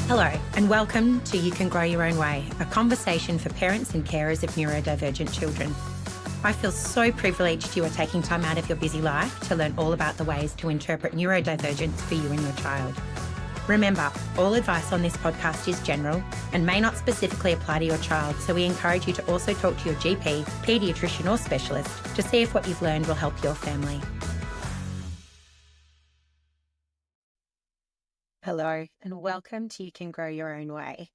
Hello, and welcome to You Can Grow Your Own Way, a conversation for parents and carers of neurodivergent children. I feel so privileged you are taking time out of your busy life to learn all about the ways to interpret neurodivergence for you and your child. Remember, all advice on this podcast is general and may not specifically apply to your child, so we encourage you to also talk to your GP, paediatrician or specialist to see if what you've learned will help your family. Hello, and welcome to You Can Grow Your Own Way.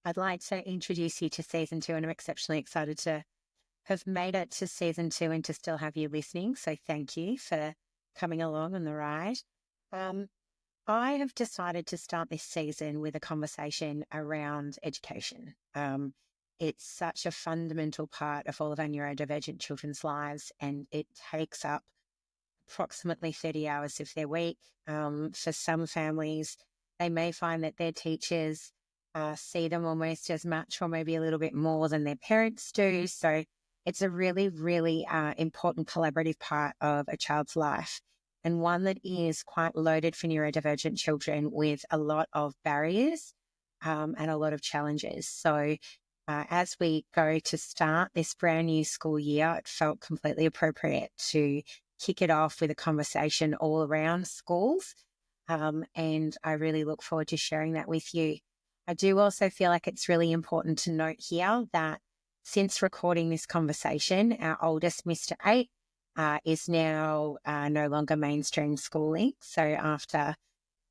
I'd like to introduce you to Season 2, and I'm exceptionally excited to have made it to Season 2 and to still have you listening, so thank you for coming along on the ride. I have decided to start this season with a conversation around education. It's such a fundamental part of all of our neurodivergent children's lives, and it takes up approximately 30 hours of their week. For some families, they may find that their teachers see them almost as much or maybe a little bit more than their parents do. So it's a really, really important collaborative part of a child's life, and one that is quite loaded for neurodivergent children with a lot of barriers and a lot of challenges. So as we go to start this brand new school year, it felt completely appropriate to kick it off with a conversation all around schools. And I really look forward to sharing that with you. I do also feel like it's really important to note here that since recording this conversation, our oldest, Mr. 8, is now no longer mainstream schooling. So after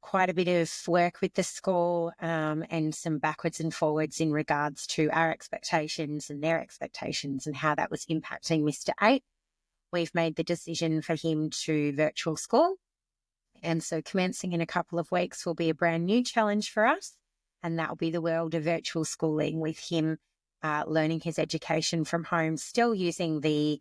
quite a bit of work with the school and some backwards and forwards in regards to our expectations and their expectations and how that was impacting Mr. 8, we've made the decision for him to virtual school. And so commencing in a couple of weeks will be a brand new challenge for us. And that will be the world of virtual schooling, with him learning his education from home, still using the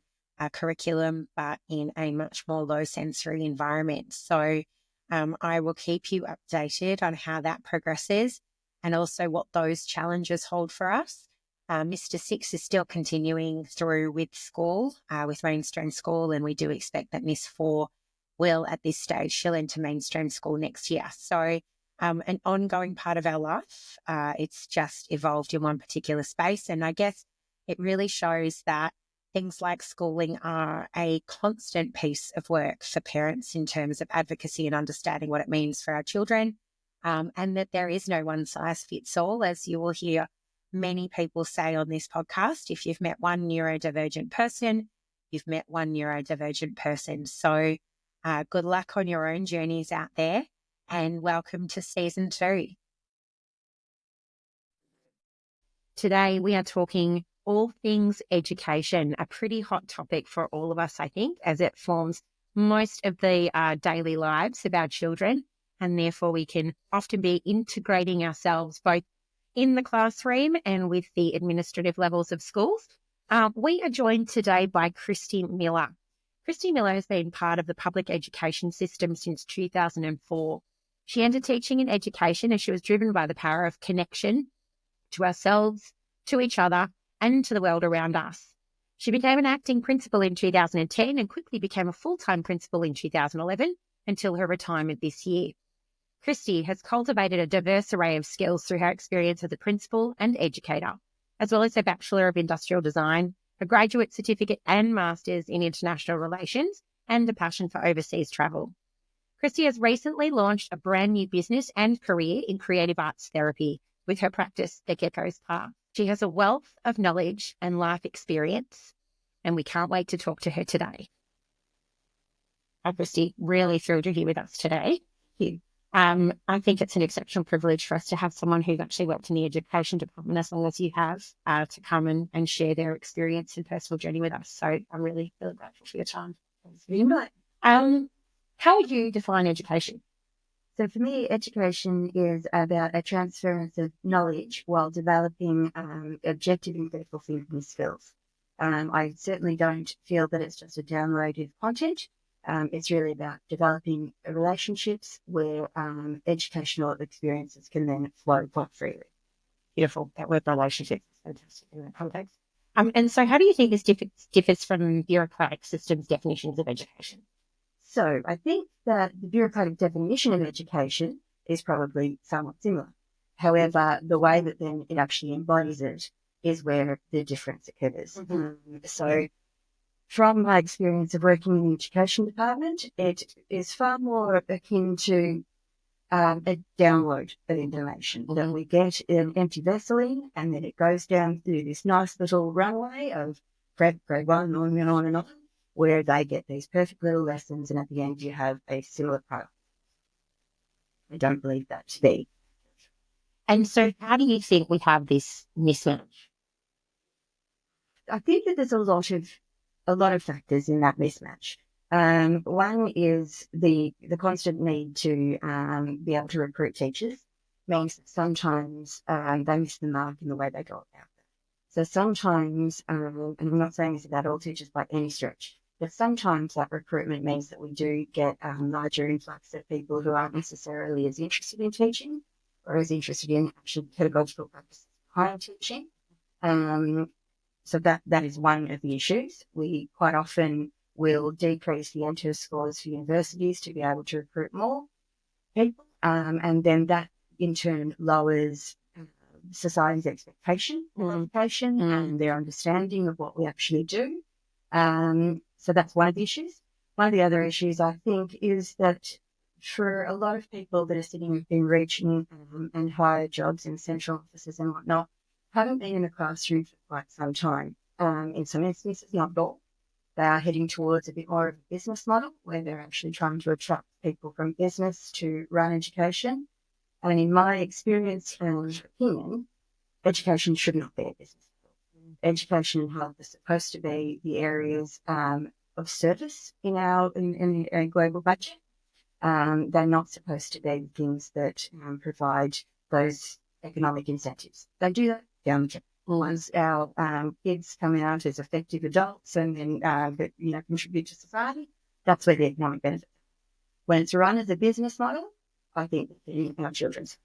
curriculum, but in a much more low sensory environment. So I will keep you updated on how that progresses and also what those challenges hold for us. Mr. 6 is still continuing through with school, with mainstream school, and we do expect that Miss 4 will, at this stage, she'll enter mainstream school next year. So an ongoing part of our life. It's just evolved in one particular space. And I guess it really shows that things like schooling are a constant piece of work for parents in terms of advocacy and understanding what it means for our children, and that there is no one size fits all, as you will hear many people say on this podcast. If you've met one neurodivergent person, you've met one neurodivergent person. So good luck on your own journeys out there, and welcome to Season 2. Today we are talking all things education, a pretty hot topic for all of us, I think, as it forms most of the daily lives of our children, and therefore we can often be integrating ourselves both in the classroom and with the administrative levels of schools. We are joined today by Kristie Miller. Kristie Miller has been part of the public education system since 2004. She entered teaching and education as she was driven by the power of connection to ourselves, to each other, and to the world around us. She became an acting principal in 2010 and quickly became a full-time principal in 2011 until her retirement this year. Kristie has cultivated a diverse array of skills through her experience as a principal and educator, as well as her Bachelor of Industrial Design, a graduate certificate and Masters in International Relations, and a passion for overseas travel. Kristie has recently launched a brand new business and career in creative arts therapy with her practice, The Gecko's Path. She has a wealth of knowledge and life experience, and we can't wait to talk to her today. Kristie, really thrilled you're here with us today. Thank you. I think it's an exceptional privilege for us to have someone who's actually worked in the education department as long as you have to come and share their experience and personal journey with us. So I'm really, really grateful for your time. How would you define education? So for me, education is about a transference of knowledge while developing objective and critical thinking skills. I certainly don't feel that it's just a download of content. It's really about developing relationships where educational experiences can then flow quite freely. Beautiful. That word relationship is fantastic in that context. And so how do you think this differs from bureaucratic systems' definitions of education? So I think that the bureaucratic definition of education is probably somewhat similar. However, the way that then it actually embodies it is where the difference occurs. So from my experience of working in the education department, it is far more akin to a download of information that we get an empty vessel in, and then it goes down through this nice little runway of grade one, on and on, where they get these perfect little lessons, and at the end you have a similar product. I don't believe that to be. And so how do you think we have this mismatch? I think that there's a lot of factors in that mismatch. One is the constant need to be able to recruit teachers means that sometimes they miss the mark in the way they go about it. So sometimes, and I'm not saying this about all teachers by any stretch, but sometimes that recruitment means that we do get larger influx of people who aren't necessarily as interested in teaching or as interested in actually pedagogical practices behind teaching. So that is one of the issues. We quite often will decrease the enter scores for universities to be able to recruit more people, and then that in turn lowers society's expectation of education and their understanding of what we actually do. So that's one of the issues. One of the other issues, I think, is that for a lot of people that are sitting in reaching and higher jobs in central offices and whatnot, haven't been in a classroom for quite some time. In some instances, not at all. They are heading towards a bit more of a business model where they're actually trying to attract people from business to run education. And in my experience and opinion, education should not be a business model. Education and health are supposed to be the areas of service in our global budget. They're not supposed to be the things that provide those economic incentives. They do that down the track. Once our kids come out as effective adults and then contribute to society, that's where the economic benefit. When it's run as a business model, I think our children's.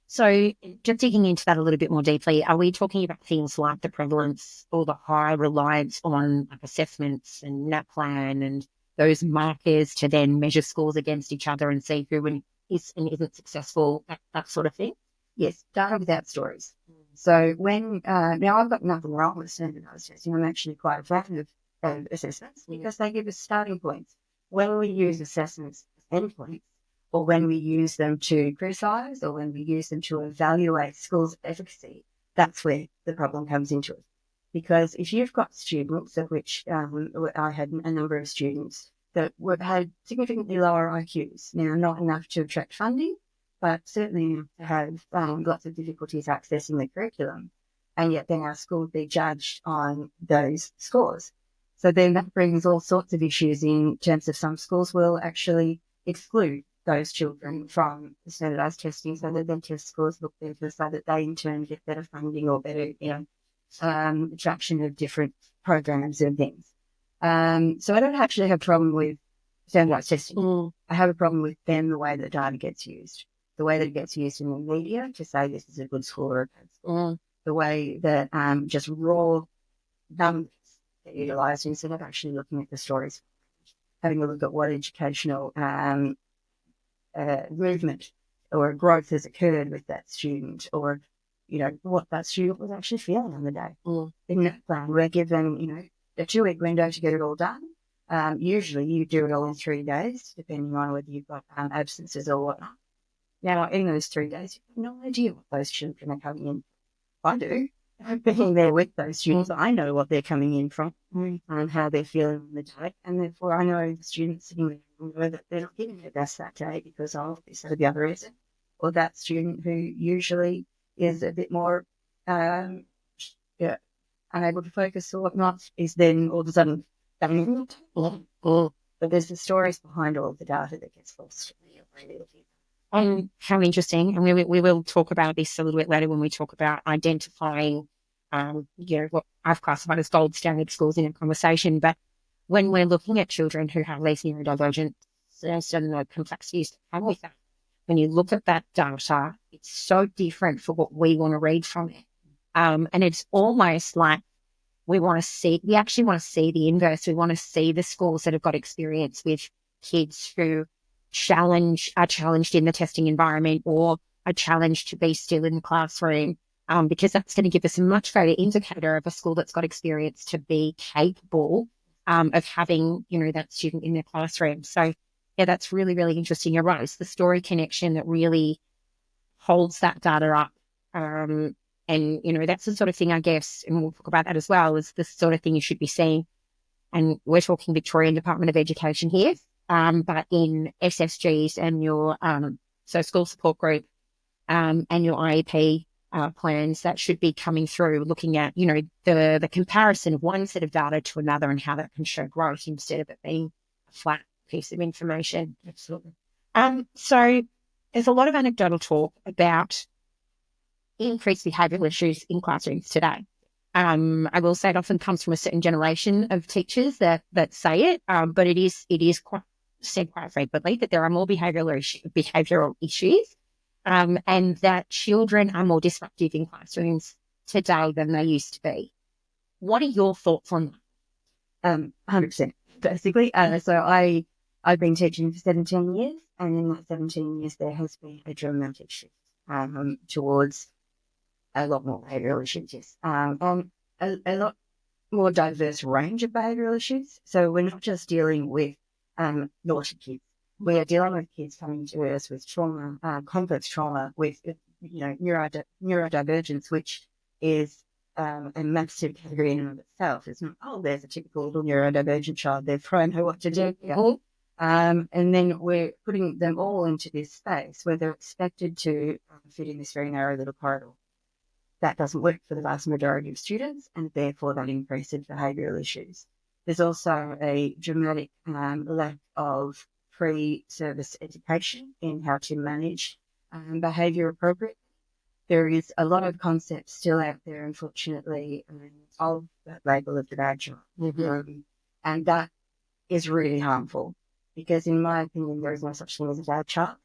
So just digging into that a little bit more deeply, are we talking about things like the prevalence or the high reliance on assessments and NAPLAN and those markers to then measure scores against each other and see who is and isn't successful, that sort of thing? Yes, data without stories. So when, now I've got nothing wrong with standardized testing. I'm actually quite a fan of assessments because they give us starting points. When we use assessments as endpoints, or when we use them to criticise, or when we use them to evaluate schools' efficacy, that's where the problem comes into it. Because if you've got students, of which I had a number of students that had significantly lower IQs, now not enough to attract funding, but certainly to have lots of difficulties accessing the curriculum, and yet then our school would be judged on those scores. So then that brings all sorts of issues in terms of some schools will actually exclude those children from the standardised testing so that their test scores look better so that they in turn get better funding or better, attraction of different programs and things. So I don't actually have a problem with standardised testing. I have a problem with then the way that data gets used. The way that it gets used in the media to say this is a good school or a bad school. The way that just raw numbers get utilised instead of actually looking at the stories, having a look at what educational movement or growth has occurred with that student, or what that student was actually feeling on the day. In that plan, we're given a 2-week window to get it all done. Usually you do it all in 3 days, depending on whether you've got absences or whatnot. Now, in those 3 days, you have no idea what those children are coming in. I do. Being there with those students, I know what they're coming in from and how they're feeling on the day. And therefore, I know the students sitting there know that they're not giving their best that day because of this or the other reason. Or that student who usually is a bit more unable to focus or whatnot is then all of a sudden but there's the stories behind all of the data that gets lost. How interesting. And we will talk about this a little bit later when we talk about identifying, what I've classified as gold standard schools in a conversation. But when we're looking at children who have these neurodivergent, there's certain complexities that come with that. When you look at that data, it's so different for what we want to read from it. And it's almost like we actually want to see the inverse. We want to see the schools that have got experience with kids who are challenged in the testing environment, or a challenge to be still in the classroom, because that's going to give us a much greater indicator of a school that's got experience to be capable of having, that student in their classroom. So, yeah, that's really, really interesting. You're right. It's the story connection that really holds that data up. And, that's the sort of thing, I guess, and we'll talk about that as well, is the sort of thing you should be seeing. And we're talking Victorian Department of Education here, but in SSGs and your so school support group and your IEP plans, that should be coming through, looking at, the comparison of one set of data to another and how that can show growth instead of it being a flat piece of information. Absolutely. So there's a lot of anecdotal talk about increased behavioural issues in classrooms today. I will say it often comes from a certain generation of teachers that say it, but it is quite said quite frequently that there are more behavioural issues, and that children are more disruptive in classrooms today than they used to be. What are your thoughts on that? 100%, basically. So I've been teaching for 17 years, and in that 17 years, there has been a dramatic shift towards a lot more behavioural issues, yes. And a lot more diverse range of behavioural issues. So we're not just dealing with naughty kids. We are dealing with kids coming to us with trauma, complex trauma, with neurodivergence, which is a massive category in and of itself. It's not, there's a typical little neurodivergent child, they're trying her what to do. Yeah. And then we're putting them all into this space where they're expected to fit in this very narrow little corridor. That doesn't work for the vast majority of students, and therefore that increases behavioural issues. There's also a dramatic lack of pre-service education in how to manage behaviour appropriately. There is a lot of concepts still out there, unfortunately, of that label of the bad child. Mm-hmm. And that is really harmful because, in my opinion, there is no such thing as a bad child.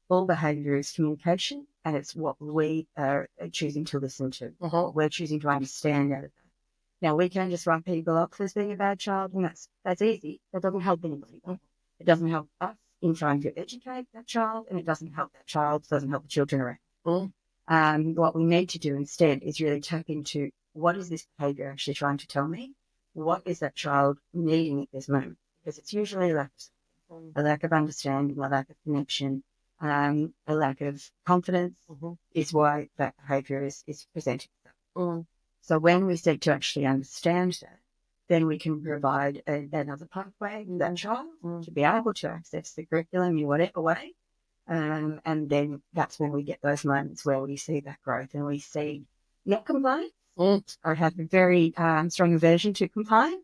All behaviour is communication, and it's what we are choosing to listen to. What we're choosing to understand out of that. Now, we can just write people off as being a bad child, and that's easy. That doesn't help anybody. It doesn't help us in trying to educate that child, and it doesn't help that child, it doesn't help the children around. What we need to do instead is really tap into, what is this behaviour actually trying to tell me? What is that child needing at this moment? Because it's usually a lack of understanding, a lack of connection, a lack of confidence is why that behaviour is presenting. So when we seek to actually understand that, then we can provide another pathway for that child to be able to access the curriculum in whatever way. And then that's when we get those moments where we see that growth and we see not compliance. I have a very strong aversion to compliance.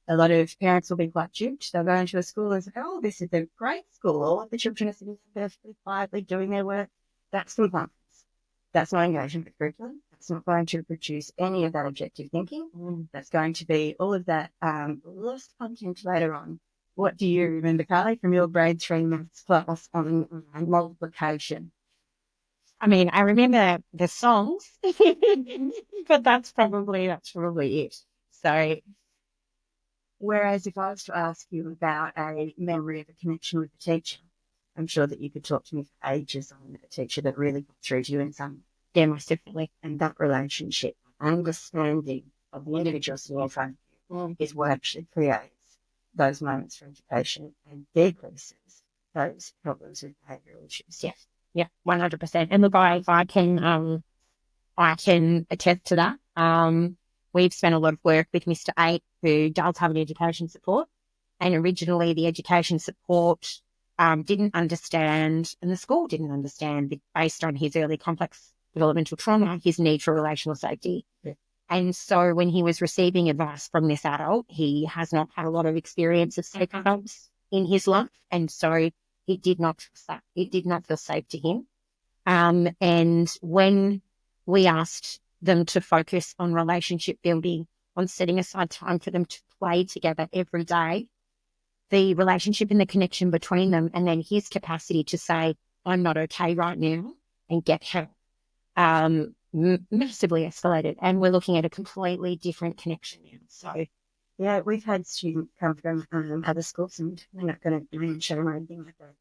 A lot of parents will be quite duped. They'll go into a school and say, this is a great school. All of the children are sitting perfectly quietly doing their work. That's compliance. That's not engagement with curriculum. That's not going to produce any of that objective thinking. That's going to be all of that lost content later on. What do you remember, Carly, from your grade 3 maths class on multiplication? I mean, I remember the songs, but that's probably it. So, whereas if I was to ask you about a memory of a connection with a teacher, I'm sure that you could talk to me for ages on a teacher that really got through to you in some. Yeah, most definitely. And that relationship, understanding of the individual in front of you, is what actually creates those moments for education and decreases those problems with behavioural issues. Yeah, 100%. And look, I can attest to that. We've spent a lot of work with Mr. 8, who does have an education support, and originally the education support didn't understand, and the school didn't understand, based on his early complex developmental trauma, his need for relational safety. Yeah. And so when he was receiving advice from this adult, he has not had a lot of experience of safe adults in his life, and so it did not feel safe to him. And when we asked them to focus on relationship building, on setting aside time for them to play together every day, the relationship and the connection between them, and then his capacity to say, I'm not okay right now, and get help, massively escalated. And we're looking at a completely different connection now. So, yeah, we've had students come from other schools, and we're not going to share or anything like that.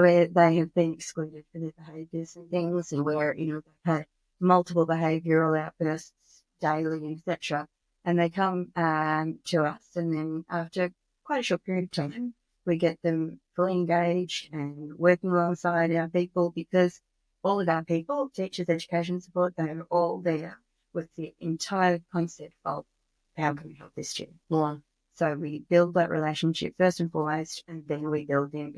where they have been excluded for their behaviours and things, and where, they've had multiple behavioural outbursts daily, etc. And they come to us, and then after quite a short period of time, we get them fully engaged and working alongside our people, because all of our people, teachers, education support, they are all there with the entire concept of how can we help this student. Yeah. So we build that relationship first and foremost, and then we build in.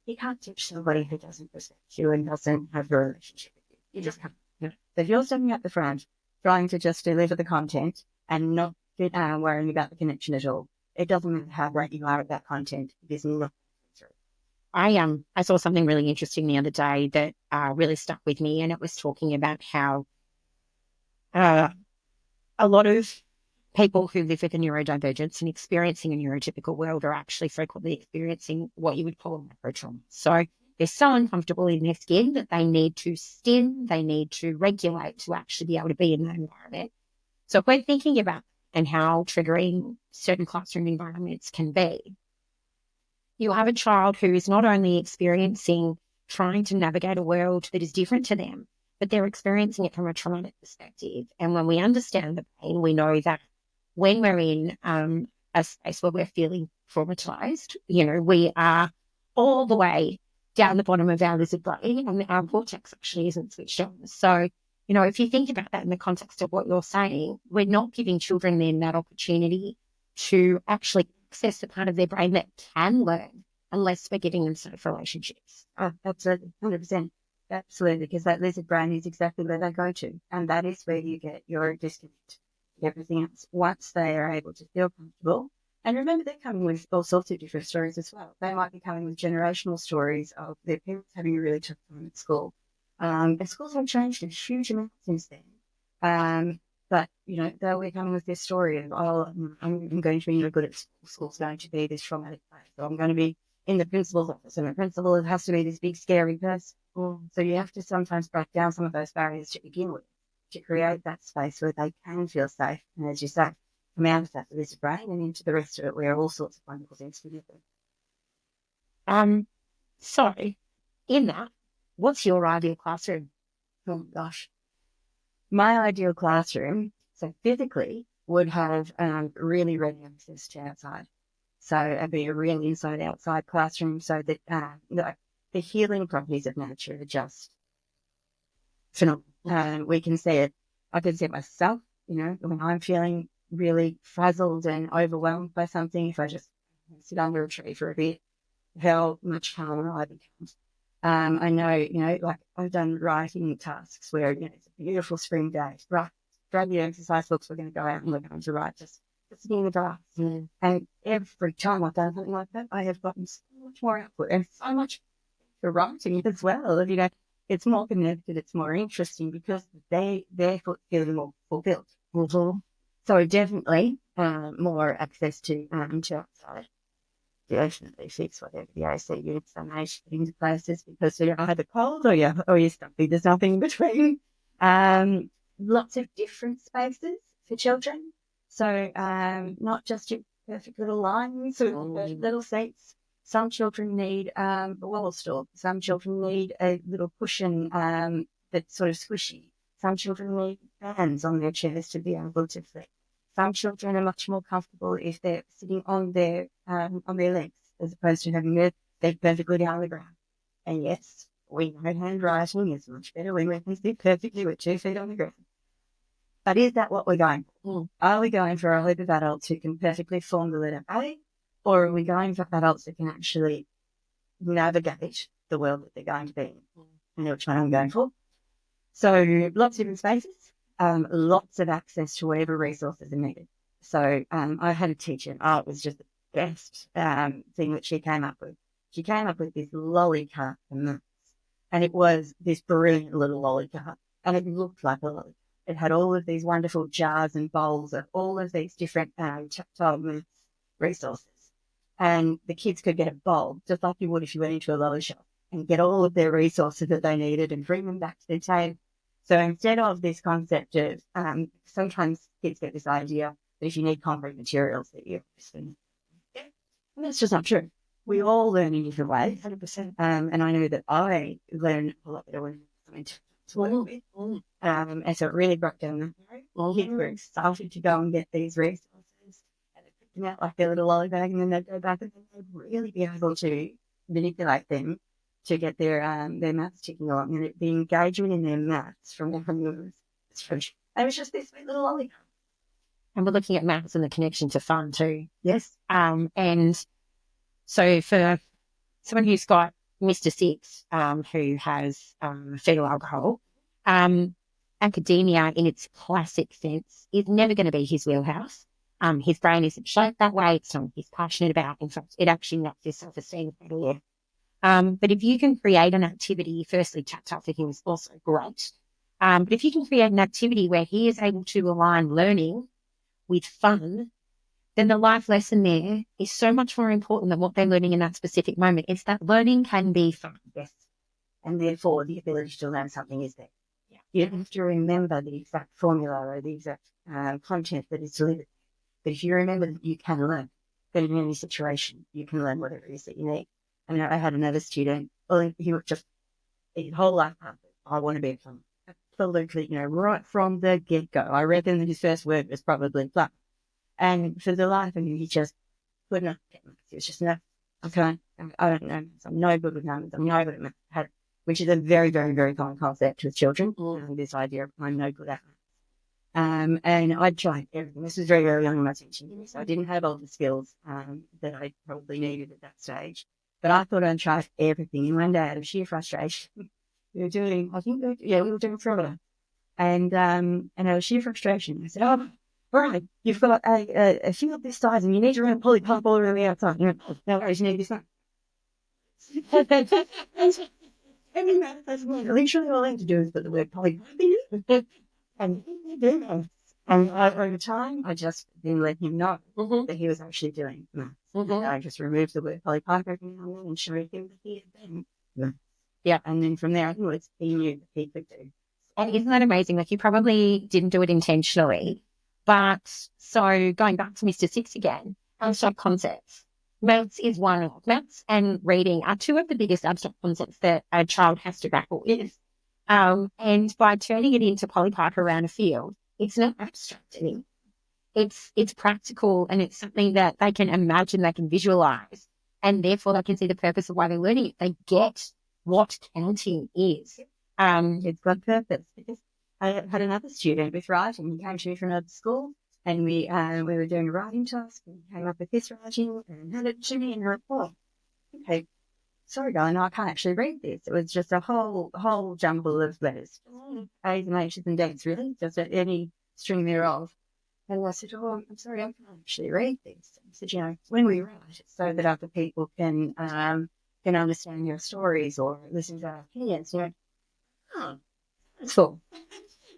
You can't teach somebody who doesn't respect you and doesn't have a relationship with you. You just can't. Yeah. So if you're standing at the front trying to just deliver the content and not worrying about the connection at all, it doesn't matter how great you are at that content. It is not through. I saw something really interesting the other day that really stuck with me, and it was talking about how a lot of people who live with a neurodivergence and experiencing a neurotypical world are actually frequently experiencing what you would call a microtrauma. So they're so uncomfortable in their skin that they need to stim, they need to regulate to actually be able to be in that environment. So if we're thinking about and how triggering certain classroom environments can be, you have a child who is not only experiencing trying to navigate a world that is different to them, but they're experiencing it from a traumatic perspective. And when we understand the pain, we know that when we're in a space where we're feeling traumatized, we are all the way down the bottom of our lizard brain, and our cortex actually isn't switched on. So, if you think about that in the context of what you're saying, we're not giving children then that opportunity to actually access the part of their brain that can learn unless we're giving them safe relationships. Oh, absolutely, 100%. Absolutely, because that lizard brain is exactly where they go to, and that is where you get your disconnect. Everything else, once they are able to feel comfortable. And remember, they're coming with all sorts of different stories as well. They might be coming with generational stories of their parents having a really tough time at school. And schools have changed a huge amount since then. But, they'll be coming with this story of, I'm going to be no good at school. School's going to be this traumatic place. So I'm going to be in the principal's office, and the principal has to be this big, scary person. So you have to sometimes break down some of those barriers to begin with, to create that space where they can feel safe. And as you say, come out of that lizard brain and into the rest of it, where all sorts of wonderful things can happen. So in that, what's your ideal classroom? Oh gosh. My ideal classroom, so physically, would have really ready access to outside. So it'd be a real inside-outside classroom, so that the healing properties of nature are just phenomenal. We can see it. I can see it myself, when I'm feeling really frazzled and overwhelmed by something, if I just sit under a tree for a bit, how much calmer I become. I know, like I've done writing tasks where, it's a beautiful spring day, right? Grab the exercise books, we're going to go out and we're going to write, just sitting in the grass. And every time I've done something like that, I have gotten so much more output and so much for writing as well. It's more connected, it's more interesting because they're feeling more fulfilled. Mm-hmm. So definitely more access to outside. Definitely fix whatever the AC units are made into places, because you're either cold or you're stuffy. There's nothing in between. Lots of different spaces for children. So not just your perfect little lines or little seats. Some children need a wall stool. Some children need a little cushion that's sort of squishy. Some children need fans on their chairs to be able to fit. Some children are much more comfortable if they're sitting on their legs, as opposed to having their feet perfectly down the ground. And yes, we know handwriting is much better when we can sit perfectly with 2 feet on the ground. But is that what we're going for? Are we going for a group of adults who can perfectly form the letter A, or are we going for adults who can actually navigate the world that they're going to be in? I know which one I'm going for. So lots of different spaces. Lots of access to whatever resources are needed. So I had a teacher, it was just the best thing that she came up with. She came up with this lolly cart for months, and it was this brilliant little lolly cart, and it looked like a lolly. It had all of these wonderful jars and bowls of all of these different tactile resources, and the kids could get a bowl just like you would if you went into a lolly shop, and get all of their resources that they needed and bring them back to the table. So instead of this concept of, sometimes kids get this idea that if you need concrete materials that you're just going to, and that's just not true. We all learn in different ways. 100%. And I know that I learn a lot better when I'm to work with. And so it really broke down that barrier. Kids were excited to go and get these resources. And they picked them out like their little lolly bag, and then they'd go back and they'd really be able to manipulate them to get their maths ticking along. And the engagement in their maths from them was just this sweet little lolly. And we're looking at maths and the connection to fun too. Yes. And so for someone who's got Mr. Six, who has fetal alcohol, academia in its classic sense is never going to be his wheelhouse. His brain isn't shaped that way. It's not what he's passionate about. In fact, it actually knocks his self-esteem out of there. But if you can create an activity, firstly, tactile for him is also great. But if you can create an activity where he is able to align learning with fun, then the life lesson there is so much more important than what they're learning in that specific moment. It's that learning can be fun. Yes. And therefore, the ability to learn something is there. Yeah. You don't have to remember the exact formula or the exact content that is delivered. But if you remember that you can learn, that in any situation, you can learn whatever it is that you need. I mean, I had another student, he was just, his whole life, I want to be a plumber. Absolutely, right from the get-go. I reckon that his first word was probably plumber. And for the life of him, he just could not get maths. He was just, no, I don't know. I'm no good with numbers. I'm no good at maths, which is a very, very, very common concept with children. This idea of I'm no good at maths. And I tried everything. This was very, very young in my teaching, so I didn't have all the skills that I probably needed at that stage. But I thought I'd try everything. And one day, out of sheer frustration, we were doing thriller. And out of sheer frustration, I said, "Oh, all right, you've got a field this size, and you need to run a polypump all around the outside. No worries, you need this one." I mean, that's literally all I had to do is put the word polypump in. And over time, I just then let him know that he was actually doing maths. I just removed the word polypipe every now and then and showed him that he had done maths. Yeah, and then from there onwards, he knew that he could do. And isn't that amazing? Like, you probably didn't do it intentionally, but so going back to Mr. Six again, abstract concepts. Maths is one of maths and reading are two of the biggest abstract concepts that a child has to grapple with. And by turning it into polypipe around a field, it's not abstract anymore. It's practical, and it's something that they can imagine, they can visualize, and therefore they can see the purpose of why they're learning it. They get what counting is. It's got purpose. I had another student with writing. He came to me from another school, and we were doing a writing task, and he came up with this writing and handed it to me in a report. Okay, sorry, darling, I can't actually read this. It was just a whole jumble of letters. A's and H's and D's, really, just any string thereof. And I said, "Oh, I'm sorry, I can't actually read this." I said, when we write, it's so that other people can understand your stories or listen to our opinions. That's cool.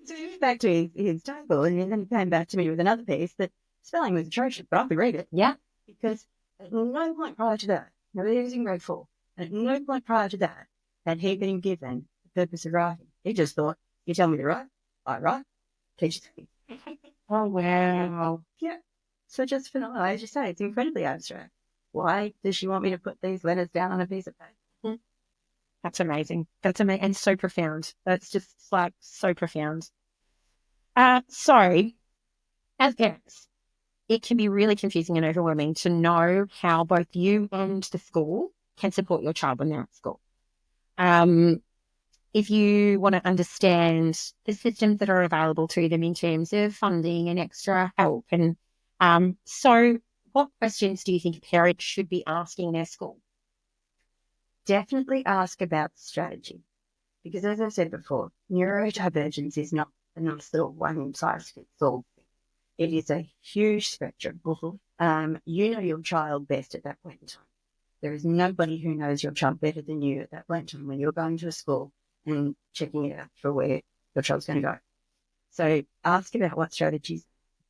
So he went back to his table, and then he came back to me with another piece that spelling was atrocious, but I could read it. Yeah, because at no point prior to that, he was in grade 4, at no point prior to that had he been given the purpose of writing. He just thought, you tell me to write, I write, teach it to me. Oh, wow. Yeah. So just phenomenal. As you say, it's incredibly abstract. Why does she want me to put these letters down on a piece of paper? That's amazing. That's amazing and so profound. That's just like so profound. So, as parents, it can be really confusing and overwhelming to know how both you and the school can support your child when they're at school. If you want to understand the systems that are available to them in terms of funding and extra help. And so what questions do you think parents should be asking their school? Definitely ask about strategy. Because as I said before, neurodivergence is not a nice little one-size-fits-all thing. It is a huge spectrum. You know your child best at that point in time. There is nobody who knows your child better than you at that point in time when you're going to a school and checking it out for where your child's going to go. So ask about what strategies,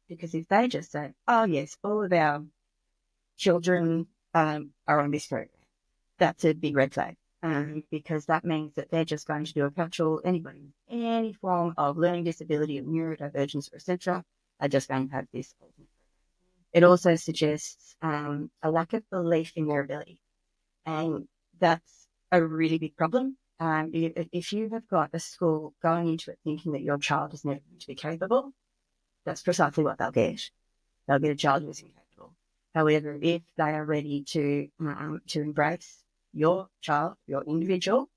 because if they just say, "Oh yes, all of our children are on this program," that's a big red flag, because that means that they're just going to do a cultural, anybody, any form of learning disability or neurodivergence or etc. are just going to have this. It also suggests a lack of belief in their ability. And that's a really big problem. If you have got a school going into it thinking that your child is never going to be capable, that's precisely what they'll get. They'll get a child who is incapable. However, if they are ready to embrace your child, your individual,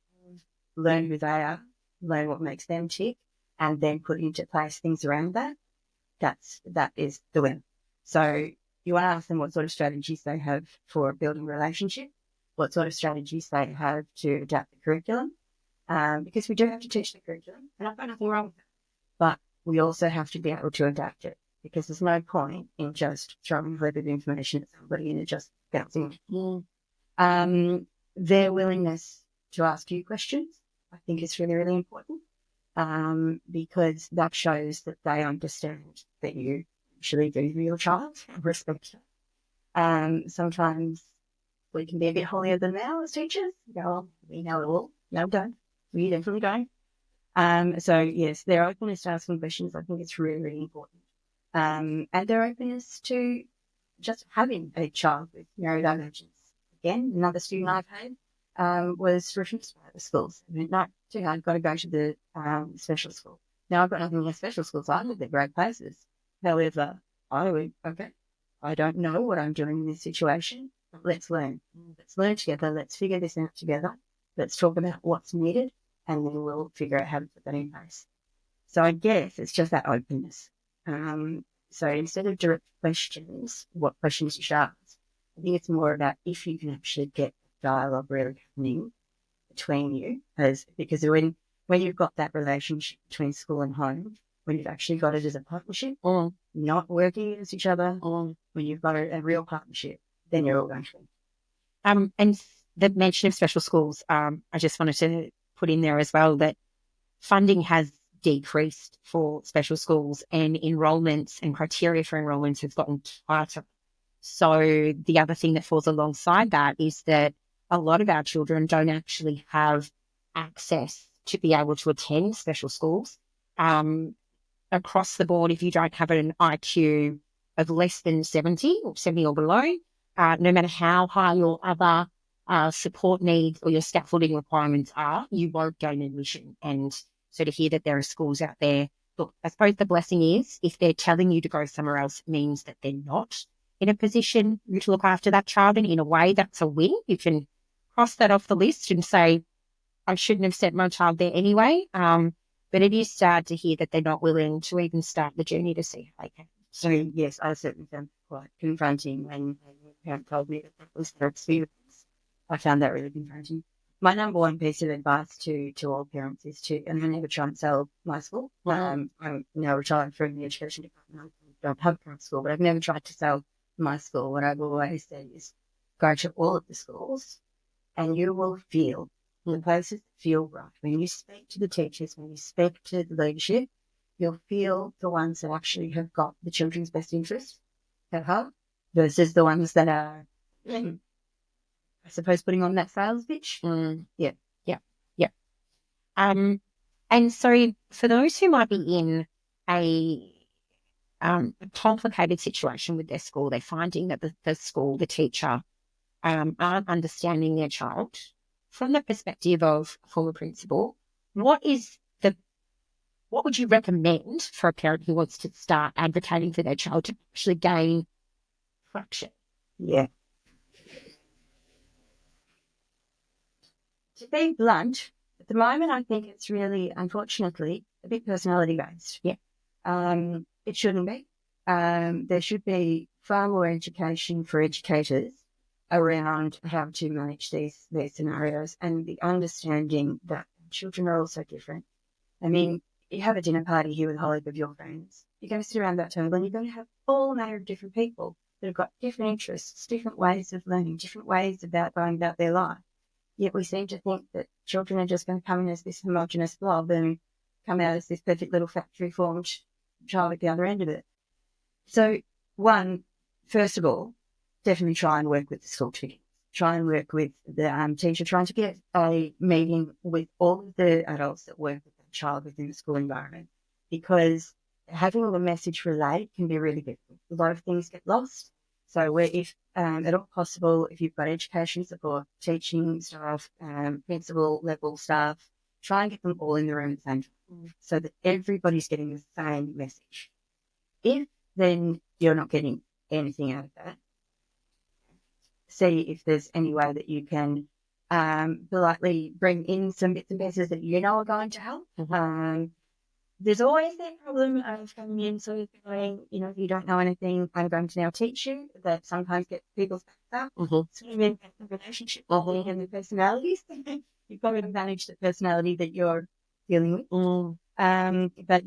learn who they are, learn what makes them tick, and then put into place things around that, that is the win. So you want to ask them what sort of strategies they have for building relationship, what sort of strategies they have to adapt the curriculum, because we do have to teach the curriculum, and I've got nothing wrong with that. But we also have to be able to adapt it, because there's no point in just throwing a heap of information at somebody and it just bouncing. Their willingness to ask you questions, I think, is really, really important, because that shows that they understand that you actually do your child and respect it. Sometimes we can be a bit holier than thou as teachers. Go, oh, we know it all. No, don't. We definitely don't. So yes, their openness to asking questions, I think it's really, really important. And their openness to just having a child with neurodivergence. Again, another student I've had was refused by the schools. I mean, no, too hard, got to go to the special school. Now, I've got nothing against special schools. I think they're great places. However, I don't know what I'm doing in this situation. Let's learn. Let's learn together. Let's figure this out together. Let's talk about what's needed, and then we'll figure out how to put that in place. So I guess it's just that openness. So instead of direct questions, what questions you should ask, I think it's more about if you can actually get dialogue really happening between you, because when you've got that relationship between school and home, when you've actually got it as a partnership, or not working against each other, or when you've got a real partnership, then you're all going to win. And the mention of special schools, I just wanted to put in there as well that funding has decreased for special schools, and enrolments and criteria for enrolments have gotten tighter. So the other thing that falls alongside that is that a lot of our children don't actually have access to be able to attend special schools. Across the board, if you don't have an IQ of less than 70 or below, no matter how high your other support needs or your scaffolding requirements are, you won't gain admission. And so to hear that there are schools out there, look, I suppose the blessing is if they're telling you to go somewhere else, it means that they're not in a position to look after that child. And in a way, that's a win. You can cross that off the list and say, I shouldn't have sent my child there anyway. But it is sad to hear that they're not willing to even start the journey to see how they can. So yes, I certainly found it quite confronting when a parent told me that was their experience. I found that really confronting. My number one piece of advice to all parents is and I never try and sell my school. I'm now retired from the education department. I don't have a current school, but I've never tried to sell my school. What I've always said is go to all of the schools and you will feel the places that feel right. When you speak to the teachers, when you speak to the leadership, you'll feel the ones that actually have got the children's best interest at heart versus the ones that are, I suppose, putting on that sales pitch. Yeah. And so for those who might be in a complicated situation with their school, they're finding that the school, the teacher, aren't understanding their child. From the perspective of a former principal, what would you recommend for a parent who wants to start advocating for their child to actually gain traction? Yeah. To be blunt, at the moment, I think it's really, unfortunately, a bit personality-based. Yeah. It shouldn't be. There should be far more education for educators around how to manage these scenarios and the understanding that children are also different. I mean, you have a dinner party here with a whole heap of your friends. You're going to sit around that table and you're going to have all manner of different people that have got different interests, different ways of learning, different ways about going about their life. Yet we seem to think that children are just going to come in as this homogenous blob and come out as this perfect little factory-formed child at the other end of it. So, first of all, definitely try and work with the school team. Try and work with the teacher, trying to get a meeting with all of the adults that work with the child within the school environment, because having the message relayed can be really difficult. A lot of things get lost. So where if at all possible, if you've got education support, teaching staff, principal level staff, try and get them all in the room at the same time so that everybody's getting the same message. If then you're not getting anything out of that, see if there's any way that you can politely bring in some bits and pieces that you know are going to help. There's always that problem of coming in sort of going, you don't know anything, I'm going to now teach you, that sometimes get people's backs up, sort of impact the relationship and the personalities. You've got to manage the personality that you're dealing with. But,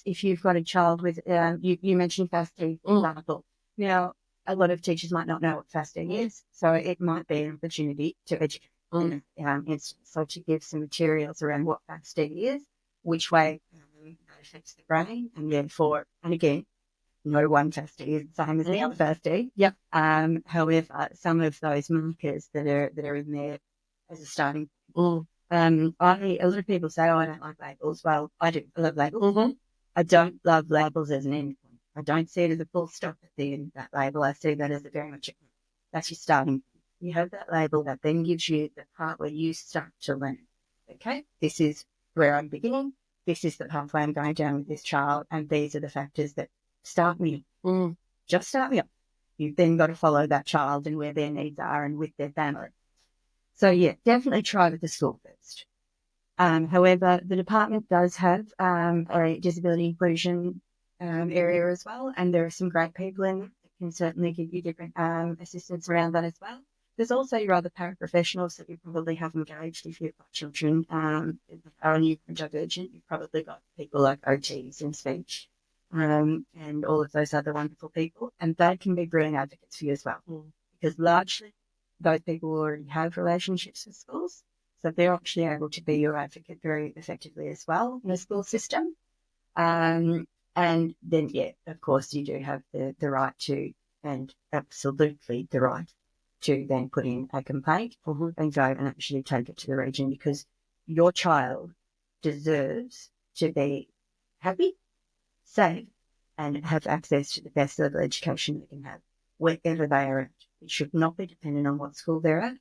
if you've got a child with, you mentioned FASD, for example. Now, a lot of teachers might not know what FASD is, so it might be an opportunity to educate so to give some materials around what FASD is, which way that affects the brain, and therefore, and again, no one FASD is the same as the other FASD. Yep. However, some of those markers that are in there as a starting point. A lot of people say, I don't like labels. Well, I do. I love labels. I don't love labels as an endpoint. I don't see it as a full stop at the end of that label. I see that as a very much, that's your starting point. You have that label that then gives you the part where you start to learn. Okay, this is where I'm beginning. This is the pathway I'm going down with this child, and these are the factors that start me up. Just start me up. You've then got to follow that child and where their needs are and with their family. So, yeah, definitely try with the school first. However, the department does have a disability inclusion area as well, and there are some great people in that can certainly give you different assistance around that as well. There's also your other paraprofessionals that you probably have engaged if you've got children are neurodivergent. You've probably got people like OTs in speech and all of those other wonderful people, and they can be brilliant advocates for you as well, because largely those people already have relationships with schools, so they're actually able to be your advocate very effectively as well in the school system. And then, yeah, of course, you do have the right to, and absolutely the right to then put in a complaint and go and actually take it to the region, because your child deserves to be happy, safe, and have access to the best level of education they can have wherever they are at. It should not be dependent on what school they're at.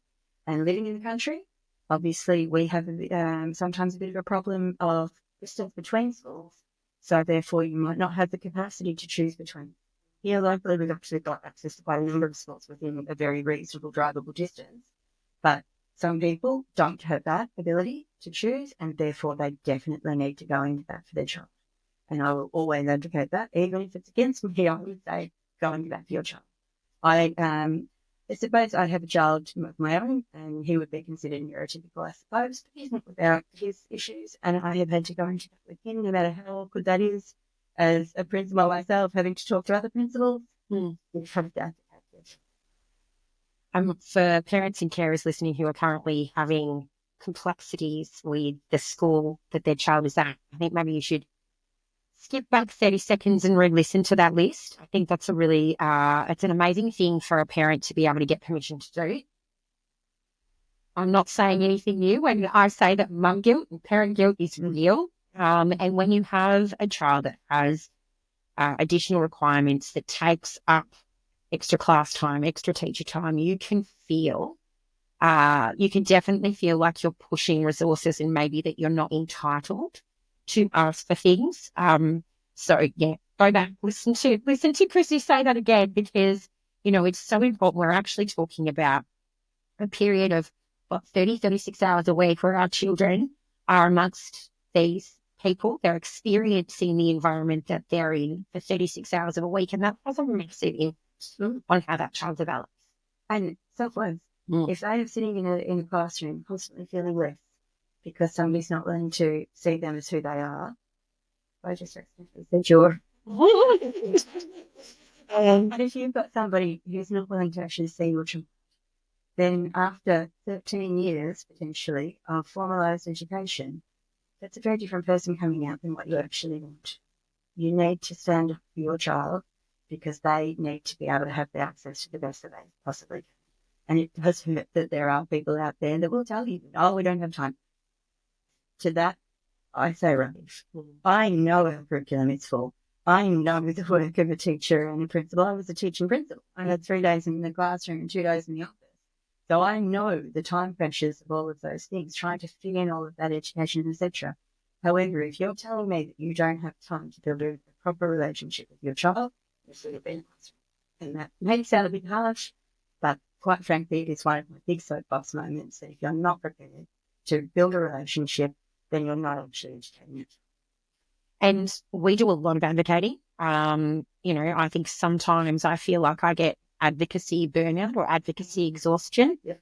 And living in the country, obviously, we have sometimes a bit of a problem of distance between schools. So therefore, you might not have the capacity to choose between. Here locally, we've actually got access to quite a number of schools within a very reasonable drivable distance. But some people don't have that ability to choose, and therefore they definitely need to go into that for their child. And I will always advocate that, even if it's against me. I would say go into that for your child. I suppose I have a child of my own, and he would be considered neurotypical, I suppose, but he's not without his issues, and I have had to go into that with him, no matter how awkward that is. As a principal myself, having to talk to other principals, for parents and carers listening who are currently having complexities with the school that their child is at, I think maybe you should skip back 30 seconds and re-listen to that list. I think that's a really, it's an amazing thing for a parent to be able to get permission to do. I'm not saying anything new when I say that mum guilt and parent guilt is real. And when you have a child that has additional requirements, that takes up extra class time, extra teacher time, you can definitely feel like you're pushing resources and maybe that you're not entitled to ask for things. So yeah, go back, listen to Kristie say that again, because, it's so important. We're actually talking about a period of 36 hours a week where our children are amongst these people. They're experiencing the environment that they're in for 36 hours of a week, and that has a massive impact on how that child develops. And self-worth. If they are sitting in a classroom constantly feeling less because somebody's not willing to see them as who they are, I just said sure. But if you've got somebody who's not willing to actually see your child, then after 13 years, potentially, of formalised education, that's a very different person coming out than what you actually want. You need to stand up for your child because they need to be able to have the access to the best that they possibly can. And it does hurt that there are people out there that will tell you, oh, we don't have time. To that, I say rubbish. I know our curriculum is full. I know the work of a teacher and a principal. I was a teaching principal. I had 3 days in the classroom and 2 days in the office. So I know the time pressures of all of those things, trying to fit in all of that education, etc. However, if you're telling me that you don't have time to build a proper relationship with your child, you should have been. And that may sound a bit harsh, but quite frankly, it is one of my big soapbox moments that if you're not prepared to build a relationship, then you're not actually educating it. And we do a lot of advocating. I think sometimes I feel like I get advocacy burnout or advocacy exhaustion. Yeah.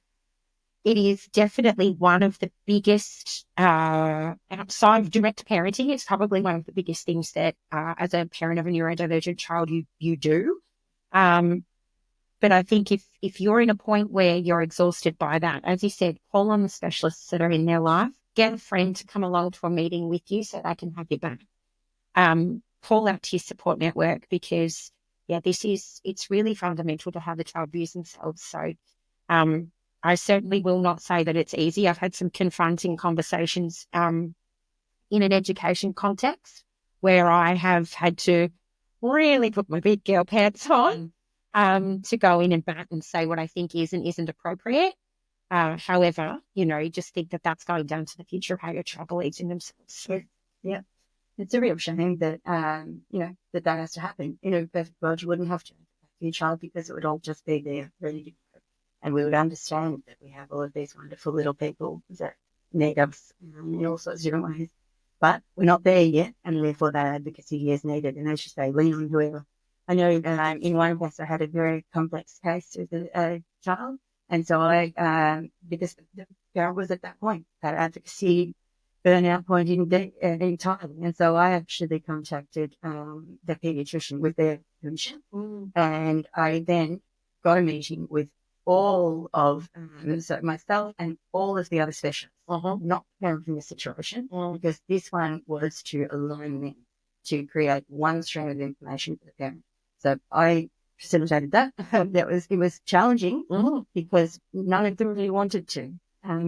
It is definitely one of the biggest, outside of direct parenting, it's probably one of the biggest things that as a parent of a neurodivergent child, you do. But I think if you're in a point where you're exhausted by that, as you said, call on the specialists that are in their life, get a friend to come along to a meeting with you so they can have your back. Call out to your support network because, it's really fundamental to how the child views themselves. So I certainly will not say that it's easy. I've had some confronting conversations in an education context where I have had to really put my big girl pants on to go in and back and say what I think is and isn't appropriate. However, you just think that that's going down to the future of how your child believes in themselves. So, yeah. It's a real shame that, that has to happen. In a perfect world, you wouldn't have to for your child because it would all just be there ready to go. And we would understand that we have all of these wonderful little people that need us in all sorts of different ways. But we're not there yet, and therefore that advocacy is needed. And as you say, lean on whoever. I know in one of us, I had a very complex case with a child. And so because the parent was at that point, that advocacy burnout point entirely. And so I actually contacted the pediatrician with their permission. And I then got a meeting with all of so myself and all of the other specialists, not parenting the situation, because this one was to align them to create one stream of information for the parent. So I facilitated that. It was challenging because none of them really wanted to.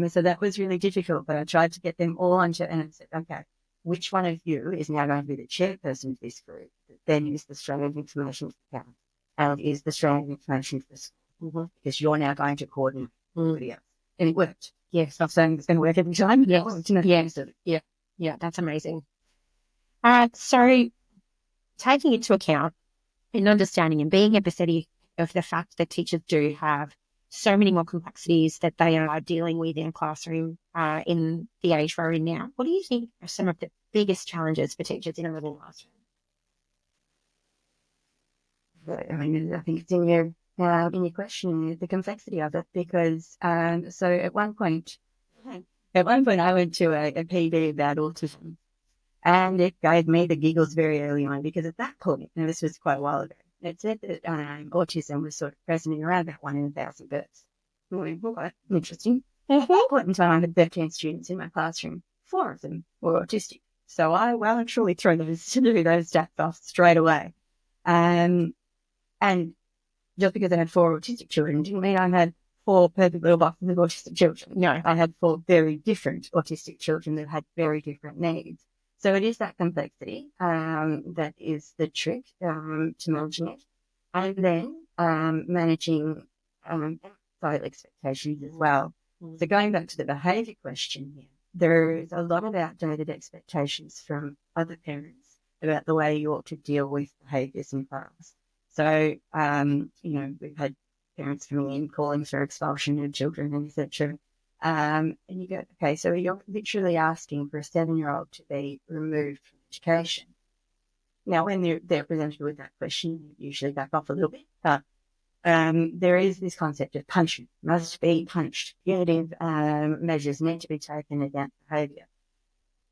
So that was really difficult, but I tried to get them all onto it and I said, okay, which one of you is now going to be the chairperson of this group, then is the stream of information for the parent, and is the stream of information for the school, because you're now going to coordinate everybody else. And it worked. Yes. Not saying it's going to work every time. Yeah, that's amazing. So taking into account and understanding and being empathetic of the fact that teachers do have so many more complexities that they are dealing with in a classroom in the age we're in now. What do you think are some of the biggest challenges for teachers in a little classroom? I mean, I think it's in your question, the complexity of it, because so at one point I went to a PD about autism, and it gave me the giggles very early on because at that point, and this was quite a while ago, it said that autism was sort of present in around about 1 in 1,000 births. Okay, interesting. At that point in time, I had 13 students in my classroom. 4 of them were autistic. So I well and truly threw those stats off straight away. And just because I had 4 autistic children didn't mean I had 4 perfect little boxes of autistic children. No, I had 4 very different autistic children that had very different needs. So it is that complexity that is the trick to managing it. And then managing social expectations as well. So going back to the behaviour question here, there's a lot of outdated expectations from other parents about the way you ought to deal with behaviours in class. So, we've had parents coming in calling for expulsion of children and etc. And you go, okay, so you're literally asking for a 7-year-old to be removed from education. Now, when they're presented with that question, you usually back off a little bit, but there is this concept of punishment, must be punished. Punitive measures need to be taken against behaviour.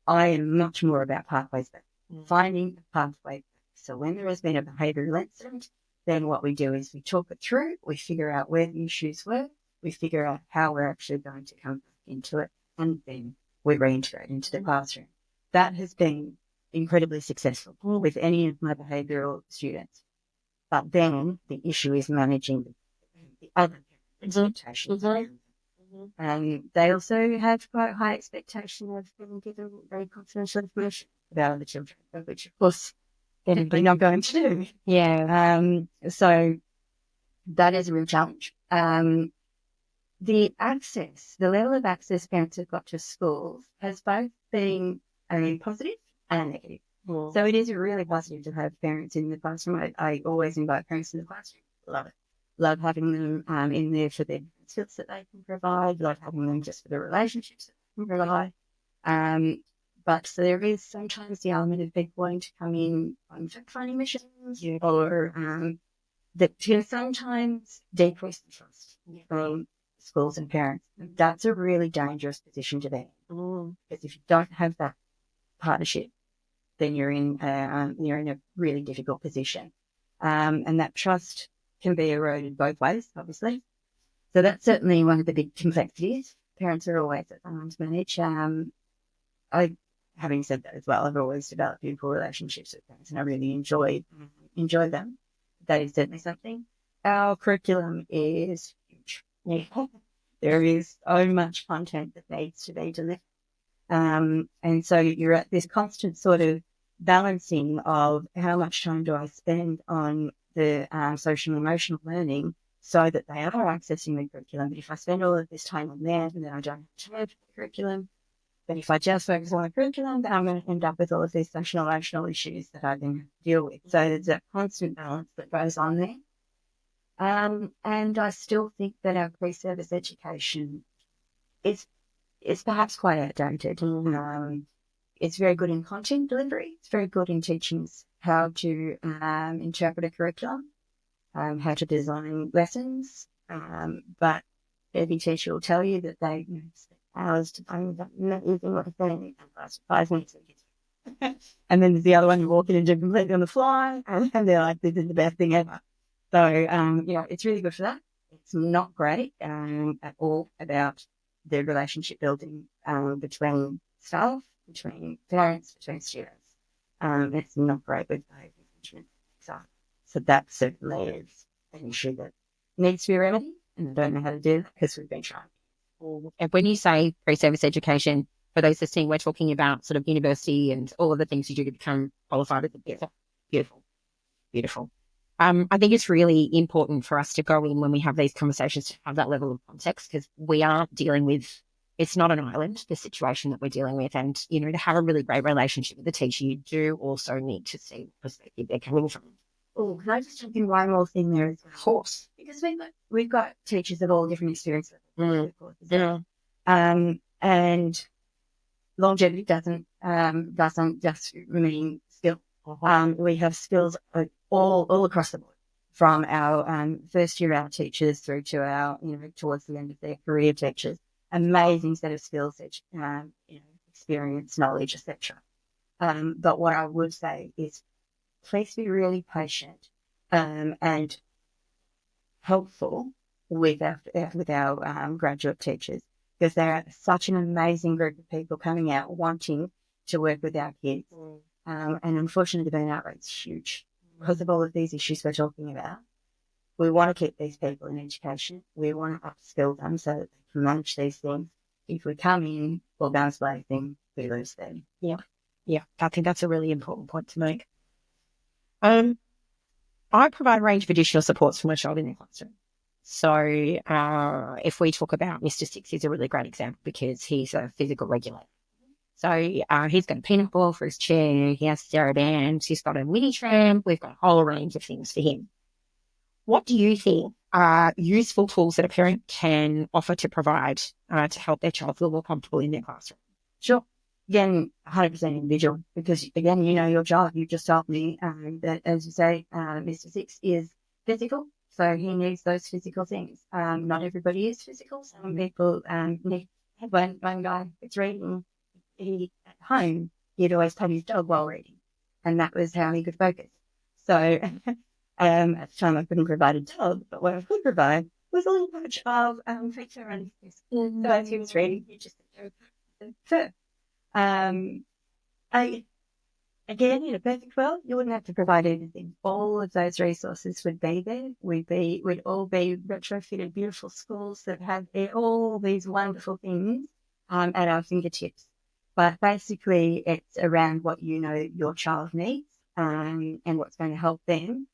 I am much more about pathways back, finding a pathway back. So when there has been a behavioural incident, then what we do is we talk it through, we figure out where the issues were, we figure out how we're actually going to come back into it, and then we reintegrate into the classroom. That has been incredibly successful with any of my behavioural students. But then the issue is managing the other expectations. They also have quite high expectation of being given very confidential information about other children, which of course then they're not going to do. Yeah. So that is a real challenge. The level of access parents have got to schools has both been a positive and a negative. Mm. So it is really positive to have parents in the classroom. I always invite parents in the classroom. Love it. Love having them in there for the skills that they can provide. Love having them just for the relationships that they can provide. But so there is sometimes the element of people wanting to come in on fact-finding missions or that can sometimes decrease the trust from schools and parents. That's a really dangerous position to be in. Because if you don't have that partnership, then you're in a really difficult position. And that trust can be eroded both ways, obviously. So that's certainly one of the big complexities. Parents are always at home to manage. Having said that as well, I've always developed beautiful relationships with parents, and I really enjoy them. That is certainly something. Our curriculum is huge. Yeah. There is so much content that needs to be delivered. And so you're at this constant sort of balancing of how much time do I spend on the social and emotional learning so that they are accessing the curriculum. But if I spend all of this time on that, and then I don't have the curriculum, but if I just focus on the curriculum, then I'm going to end up with all of these social and emotional issues that I then have to deal with. So there's that constant balance that goes on there. And I still think that our pre-service education is perhaps quite outdated. It's very good in content delivery. It's very good in teaching us how to interpret a curriculum, how to design lessons. But every teacher will tell you that they spend hours to find that not using what they're saying in class 5 minutes. And then there's the other one who walk in and do completely on the fly, and they're like, this is the best thing ever. So, it's really good for that. It's not great at all about the relationship building between staff, between parents, between students. It's not great with behaviour management. So that certainly is an issue that needs to be remedied, and I don't know how to do that because we've been trying. And when you say pre-service education, for those listening, we're talking about sort of university and all of the things you do to become qualified as a teacher. Beautiful. Beautiful. I think it's really important for us to go in when we have these conversations to have that level of context, because we are dealing with, it's not an island, the situation that we're dealing with. And, to have a really great relationship with the teacher, you do also need to see the perspective they're coming from. Oh, can I just jump in one more thing there? Of course. Because we've got teachers of all different experiences. Mm. Yeah. And longevity doesn't just remain skill. We have skills all across the board, from our first year out teachers through to our towards the end of their career teachers. Amazing set of skills, experience, knowledge, etc. But what I would say is, please be really patient and helpful with our graduate teachers, because they're such an amazing group of people coming out wanting to work with our kids. And unfortunately, the burnout rate's huge because of all of these issues we're talking about. We want to keep these people in education. We want to upskill them so that they can manage these things. If we come in or bounce back, then we lose them. Yeah. I think that's a really important point to make. I provide a range of additional supports for my child in their classroom. So if we talk about Mr. Six, he's a really great example because he's a physical regulator. So he's got a peanut ball for his chair, he has TheraBands, he's got a mini tramp, we've got a whole range of things for him. What do you think are useful tools that a parent can offer to provide to help their child feel more comfortable in their classroom? Sure. Again, 100% individual, because again, your child, you just told me that, as you say, Mr. Six is physical, so he needs those physical things. Not everybody is physical. Some people need. One guy that's reading, at home, he'd always pet his dog while reading, and that was how he could focus. So at the time I couldn't provide a dog, but what I could provide was a little patch of feature on his skin. So as he was reading, he just fur. Again, in a perfect world, you wouldn't have to provide anything. All of those resources would be there. We'd all be retrofitted beautiful schools that have all these wonderful things at our fingertips. But basically, it's around what your child needs and what's going to help them.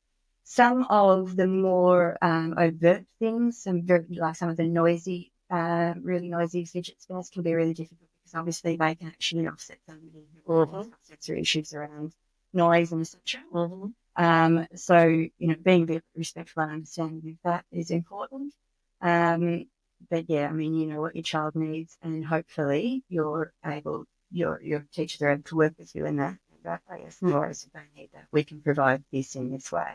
Some of the more overt things, some of the noisy, really noisy fidget spinners can be really difficult because obviously they can actually offset some of the sensory issues around noise and etc. So, being a bit respectful and understanding of that is important. But yeah, I mean, you know what your child needs, and hopefully your teachers are able to work with you in that. I guess, if they need that, we can provide this in this way.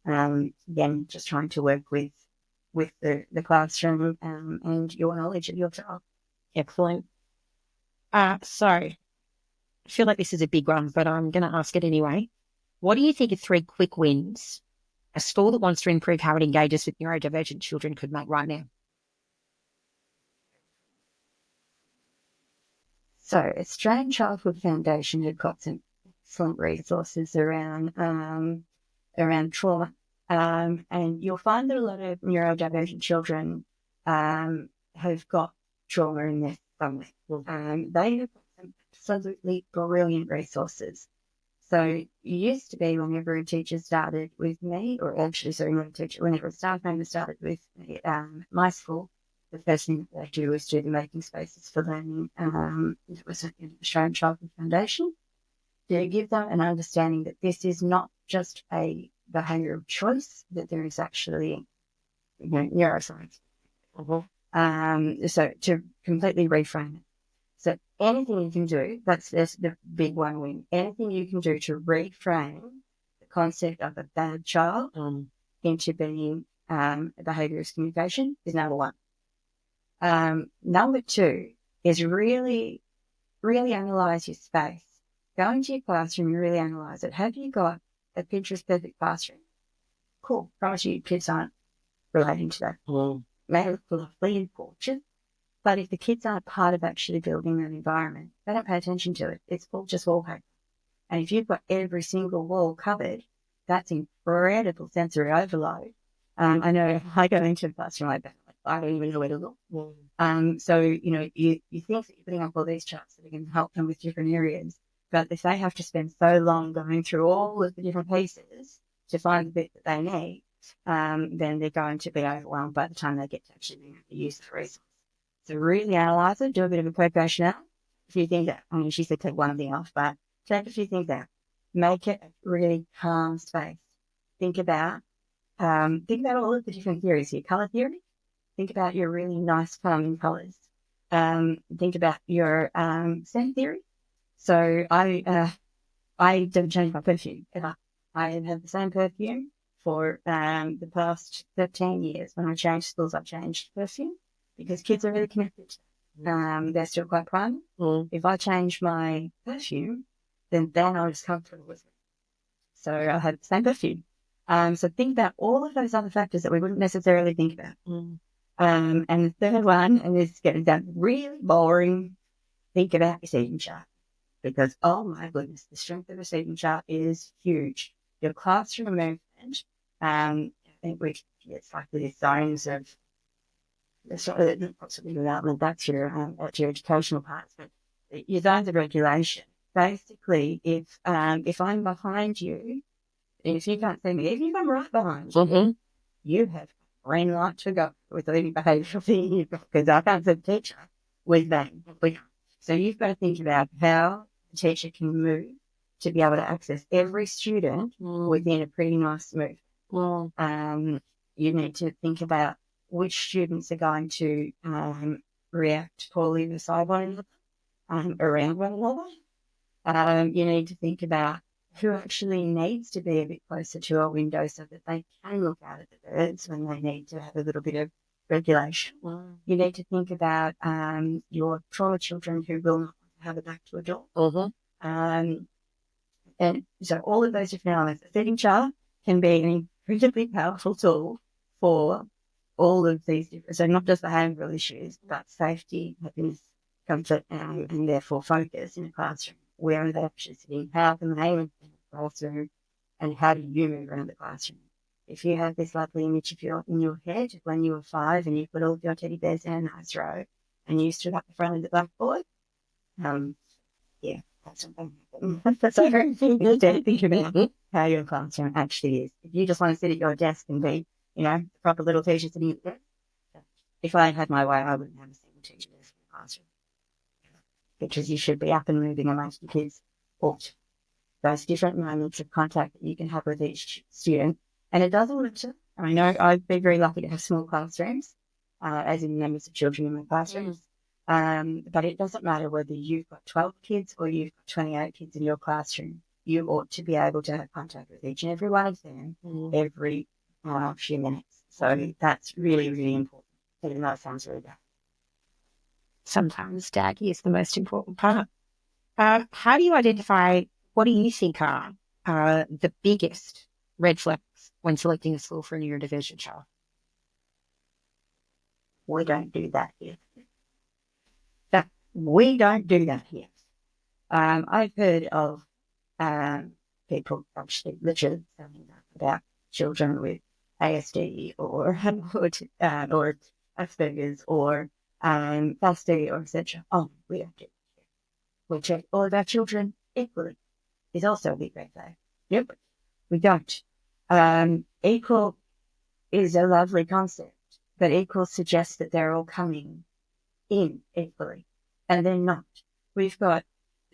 Again, just trying to work with the classroom and your knowledge of your child. Excellent. So I feel like this is a big one, but I'm going to ask it anyway. What do you think are 3 quick wins a school that wants to improve how it engages with neurodivergent children could make right now? So, Australian Childhood Foundation have got some excellent resources around trauma, and you'll find that a lot of neurodivergent children have got trauma in their family. They have got some absolutely brilliant resources. So it used to be whenever a teacher started with me, or actually, sorry, not a teacher, whenever a staff member started with me, my school, the first thing that they do was do the making spaces for learning. It was an Australian Childhood Foundation to give them an understanding that this is not just a behavioural choice, that there is actually neuroscience. So to completely reframe it. So anything you can do, that's the big one win. Anything you can do to reframe the concept of a bad child into being a behaviourist communication is number one. Number 2 is really analyse your space. Go into your classroom and really analyse it. Have you got a Pinterest perfect classroom? Cool. Promise you kids aren't relating to that. May look lovely and gorgeous, but if the kids aren't part of actually building that environment, they don't pay attention to it. It's all just wallpaper. And if you've got every single wall covered, that's incredible sensory overload. I know I go into a classroom like that. I don't even know where to look. So, you think that you're putting up all these charts that are going to help them with different areas, but if they have to spend so long going through all of the different pieces to find the bit that they need, then they're going to be overwhelmed by the time they get to actually being able to use the resource. So really analyse it, do a bit of a co-creation out. A few things out. I mean, she said take one thing off, but take a few things out. Make it a really calm space. Think about all of the different theories here. Colour theory. Think about your really nice calming colours. Think about your scent theory. So I don't change my perfume ever. I have had the same perfume for the past 13 years. When I changed schools, I changed perfume because kids are really connected. They're still quite primal. If I change my perfume, then they're not as comfortable with it. So I had the same perfume. So think about all of those other factors that we wouldn't necessarily think about. And the third one, and this is getting down really boring, think about your seating chart. Because, oh my goodness, the strength of a seating chart is huge. Your classroom movement, I think it's like the zones of possibly development, that's your educational parts, but your zones of regulation. Basically, if I'm behind you, if you can't see me, if I'm right behind you, you have green light to go with any behavioural thing because I can't see the teacher with that. So you've got to think about how the teacher can move to be able to access every student within a pretty nice move. You need to think about which students are going to react poorly beside one another, around one another. You need to think about who actually needs to be a bit closer to a window so that they can look out at the birds when they need to have a little bit of regulation. You need to think about your trauma children who will not have a back to a door. And so all of those different elements. The seating chart can be an incredibly powerful tool for all of these different, so not just behavioural issues, but safety, happiness, comfort, and therefore focus in a classroom. Where are they actually sitting? How can they move in the classroom? And how do you move around the classroom? If you have this lovely image of in your head when you were 5 and you put all of your teddy bears in a nice row and you stood up in front of the blackboard, yeah, So you don't think about how your classroom actually is. If you just want to sit at your desk and be, the proper little teacher sitting at the desk, if I had my way, I wouldn't have a single teacher desk in the classroom. Because you should be up and moving amongst the kids. Or those different moments of contact that you can have with each student. And it doesn't matter. I know I've been very lucky to have small classrooms, as in numbers of children in my classrooms. But it doesn't matter whether you've got 12 kids or you've got 28 kids in your classroom. You ought to be able to have contact with each and every one of them every few minutes. So that's really, really important. Even though it sounds really bad. Sometimes Daggy is the most important part. How do you identify, what do you think are the biggest red flags when selecting a school for a neurodivergent child? We don't do that here. We don't do that here. I've heard of people actually literally saying about children with ASD or Asperger's or FASD or etc. Oh, we don't do it. We treat all of our children equally. Is also a big red flag. Yep, we don't. Equal is a lovely concept, but equal suggests that they're all coming in equally, and they're not. We've got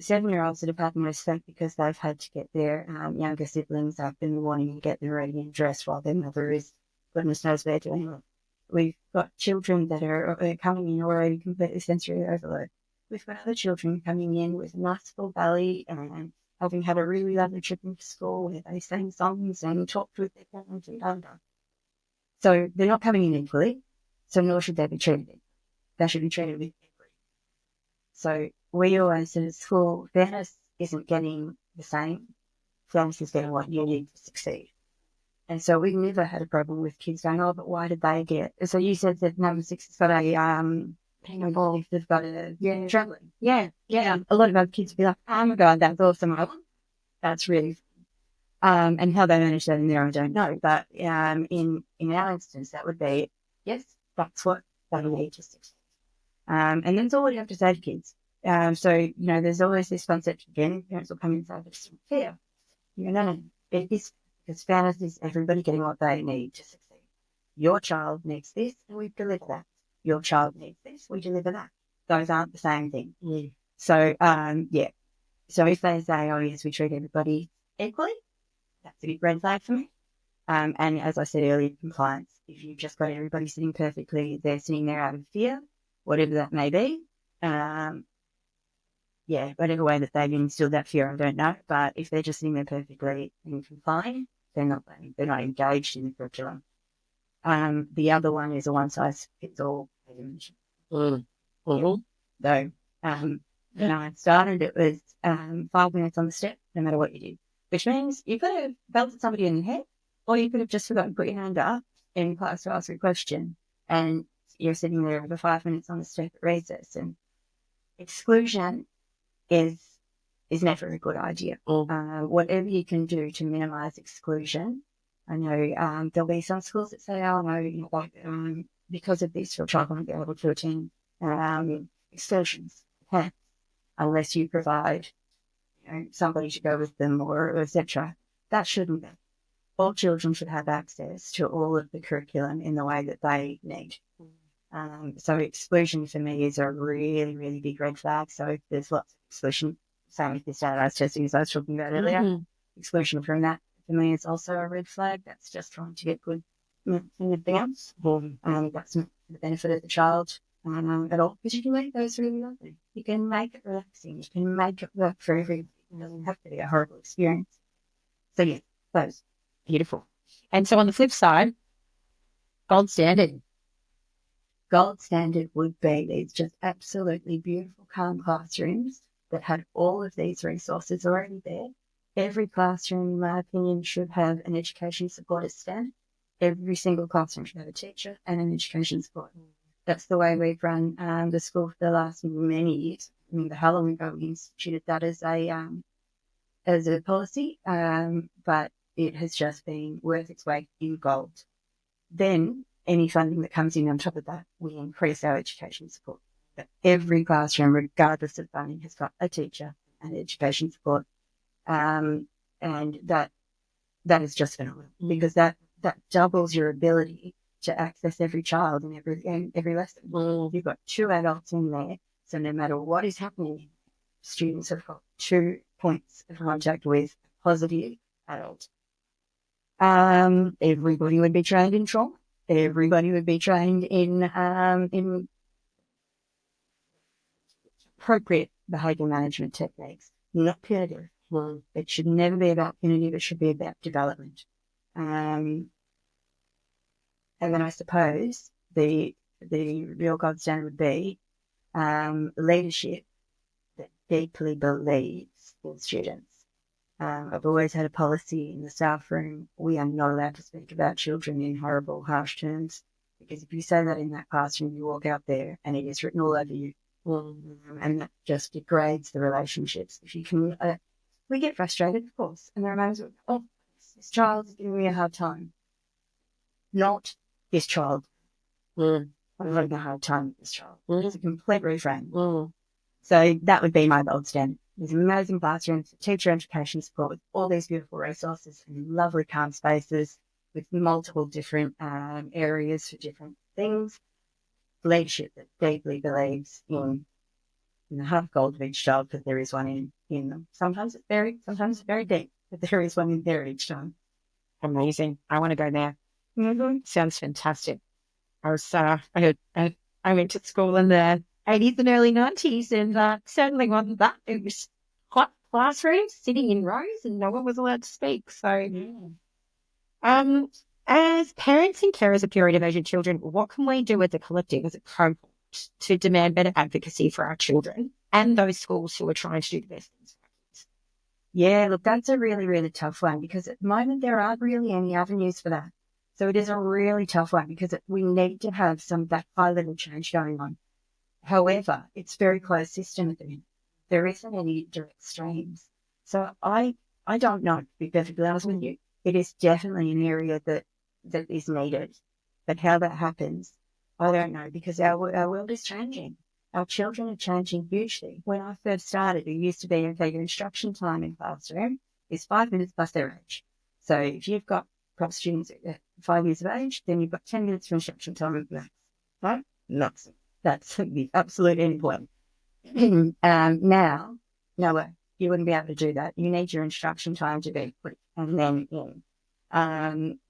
7-year-olds that have had no sleep because they've had to get their younger siblings up in the morning and get them ready and dressed while their mother is goodness knows where doing it. We've got children that are coming in already completely sensory overload. We've got other children coming in with a nice full belly and having had a really lovely trip into school where they sang songs and talked with their parents and done. So they're not coming in equally, so nor should they be treated equally. They should be treated with equity. So we always said at school, fairness isn't getting the same. Fairness is getting what you need to succeed. And so we've never had a problem with kids going, oh, but why did they get? So you said that number 6 has got a they've got a traveling. Yeah. A lot of other kids would be like, oh my God, that's awesome. That's really and how they manage that in there, I don't know. But in our instance, that would be, yes, that's what they need to succeed. And that's all we have to say to kids. So, there's always this concept again, parents will come and say, it's fair. No, it is, because fairness is everybody getting what they need to succeed. Your child needs this, and we deliver that. Your child needs this, we deliver that. Those aren't the same thing. So, So if they say, oh, yes, we treat everybody equally, that's a big red flag for me. And as I said earlier, compliance. If you've just got everybody sitting perfectly, they're sitting there out of fear, whatever that may be. Whatever way that they've instilled that fear, I don't know. But if they're just sitting there perfectly and complying, they're not engaged in the curriculum. The other one is a one-size-fits-all. Though, when I started, it was 5 minutes on the step, no matter what you did. Which means you could have belted somebody in the head, or you could have just forgotten to put your hand up in class to ask a question, and you're sitting there for 5 minutes on the step at recess. And exclusion is never a good idea. Whatever you can do to minimise exclusion. I know there'll be some schools that say, oh, no, because of this, your child won't be able to attend excursions, unless you provide somebody to go with them or etc. That shouldn't be. All children should have access to all of the curriculum in the way that they need. So exclusion for me is a really, really big red flag. So if there's lots of exclusion, same with the standardised testing as I was talking about earlier, exclusion from that for me is also a red flag. That's just trying to get good in everything else. That's not the benefit of the child at all. Because you can make those really lovely. You can make it relaxing. You can make it work for everybody. It doesn't have to be a horrible experience. So yeah, those. Beautiful. And so on the flip side, gold standard. Gold standard would be these just absolutely beautiful, calm classrooms that had all of these resources already there. Every classroom, in my opinion, should have an education support staff. Every single classroom should have a teacher and an education support. That's the way we've run the school for the last many years. I remember how long ago we instituted that as a policy, but it has just been worth its weight in gold. Then any funding that comes in on top of that, we increase our education support. But every classroom, regardless of funding, has got a teacher and education support. And that is just phenomenal because that doubles your ability to access every child in every lesson. You've got 2 adults in there, so no matter what is happening, students have got 2 points of contact with a positive adult. Everybody would be trained in trauma. Everybody would be trained in appropriate behaviour management techniques, not punitive. It should never be about punitive. It should be about development. And then I suppose the real gold standard would be leadership that deeply believes in students. I've always had a policy in the staff room: we are not allowed to speak about children in horrible, harsh terms, because if you say that in that classroom, you walk out there and it is written all over you. And that just degrades the relationships. If you can, we get frustrated, of course, and there are moments where, oh, this child is giving me a hard time. Not this child. I'm having a hard time with this child. It's a complete reframe. So that would be my gold standard. There's amazing classrooms, teacher education support with all these beautiful resources and lovely calm spaces with multiple different areas for different things. Leadership that deeply believes in the heart gold of each child, because there is one in them. Sometimes it's very deep, but there is one in there each time. Amazing. I want to go there. Sounds fantastic. I went to school in the 80s and early 90s, and certainly wasn't that. It was hot classrooms, sitting in rows, and no one was allowed to speak. So, as parents and carers of neurodivergent children, what can we do as a collective, as a cohort, to demand better advocacy for our children and those schools who are trying to do the best things for our kids? Yeah, look, that's a really, really tough one, because at the moment there aren't really any avenues for that. So it is a really tough one, because we need to have some of that high-level change going on. However, it's very closed system at the minute. There isn't any direct streams. So I don't know, to be perfectly honest with you. It is definitely an area that is needed. But how that happens, I don't know, because our world is changing. Our children are changing hugely. When I first started, it used to be, okay, your instruction time in classroom is 5 minutes plus their age. So if you've got prop students at 5 years of age, then you've got 10 minutes for instruction time at max. Right? Nuts. That's the absolute end point. Now, no way. You wouldn't be able to do that. You need your instruction time to be quick and then in.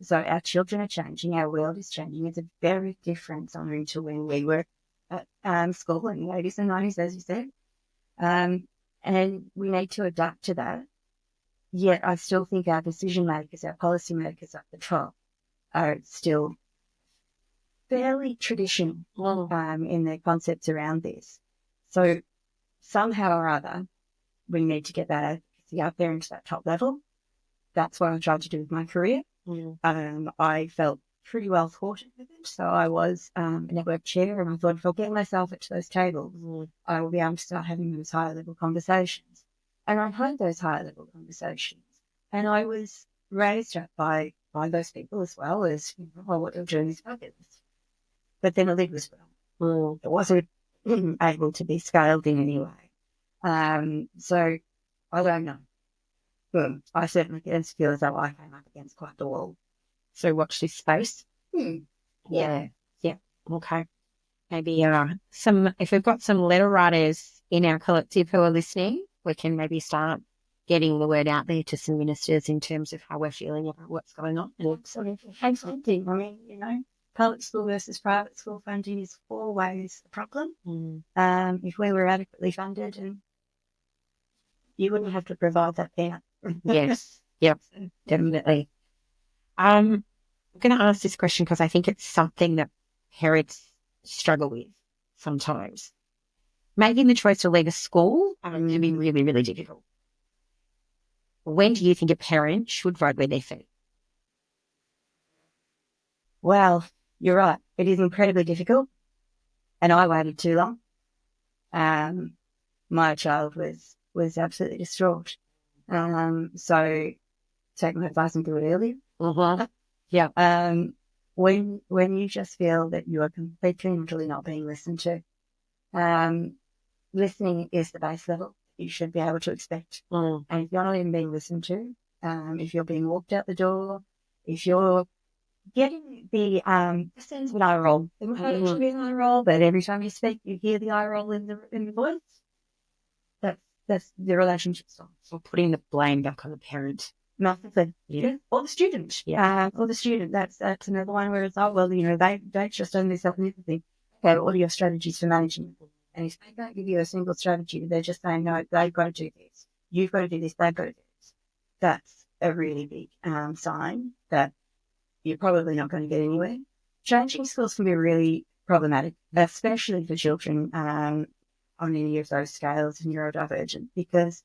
So our children are changing. Our world is changing. It's a very different zone to when we were at school in the 80s and 90s, as you said. And we need to adapt to that. Yet I still think our decision makers, our policy makers at the top, are still fairly traditional in their concepts around this. So somehow or other, we need to get that advocacy out there into that top level. That's what I tried to do with my career. I felt pretty well thwarted with it. So I was a network chair, and I thought, if I get myself at those tables, I will be able to start having those higher level conversations. And I had those higher level conversations. And I was raised up by those people, as well as, what you're doing is fabulous. But then the lid was broken. It wasn't able to be scaled in any way. So I don't know. I certainly feel as though I came up against quite the wall. So watch this space. Yeah. Okay. Maybe if we've got some letter writers in our collective who are listening, we can maybe start getting the word out there to some ministers in terms of how we're feeling about what's going on. Absolutely. I mean, public school versus private school funding is always a problem. If we were adequately funded, and you wouldn't have to provide that there. Yes. Yep. Definitely. I'm going to ask this question because I think it's something that parents struggle with sometimes. Making the choice to leave a school can be really, really difficult. When do you think a parent should vote with their feet? Well, you're right. It is incredibly difficult. And I waited too long. My child was absolutely distraught. So take my advice and do it earlier. Yeah. When you just feel that you are completely and utterly not being listened to, listening is the base level. you should be able to expect. And if you're not even being listened to, if you're being walked out the door, if you're getting the sense of an eye roll, it might actually be an eye roll, but every time you speak, you hear the eye roll in the voice. That's the relationship style. Or putting the blame back on the parent. Massively. Yeah. Or the student. Yeah. Or the student. That's another one where it's, oh, well, they just done this, and everything. Okay, what are your strategies for managing it? And if they can't give you a single strategy, they're just saying, no, they've got to do this. You've got to do this, they've got to do this. That's a really big sign that you're probably not going to get anywhere. Changing schools can be really problematic, especially for children on any of those scales of neurodivergent, because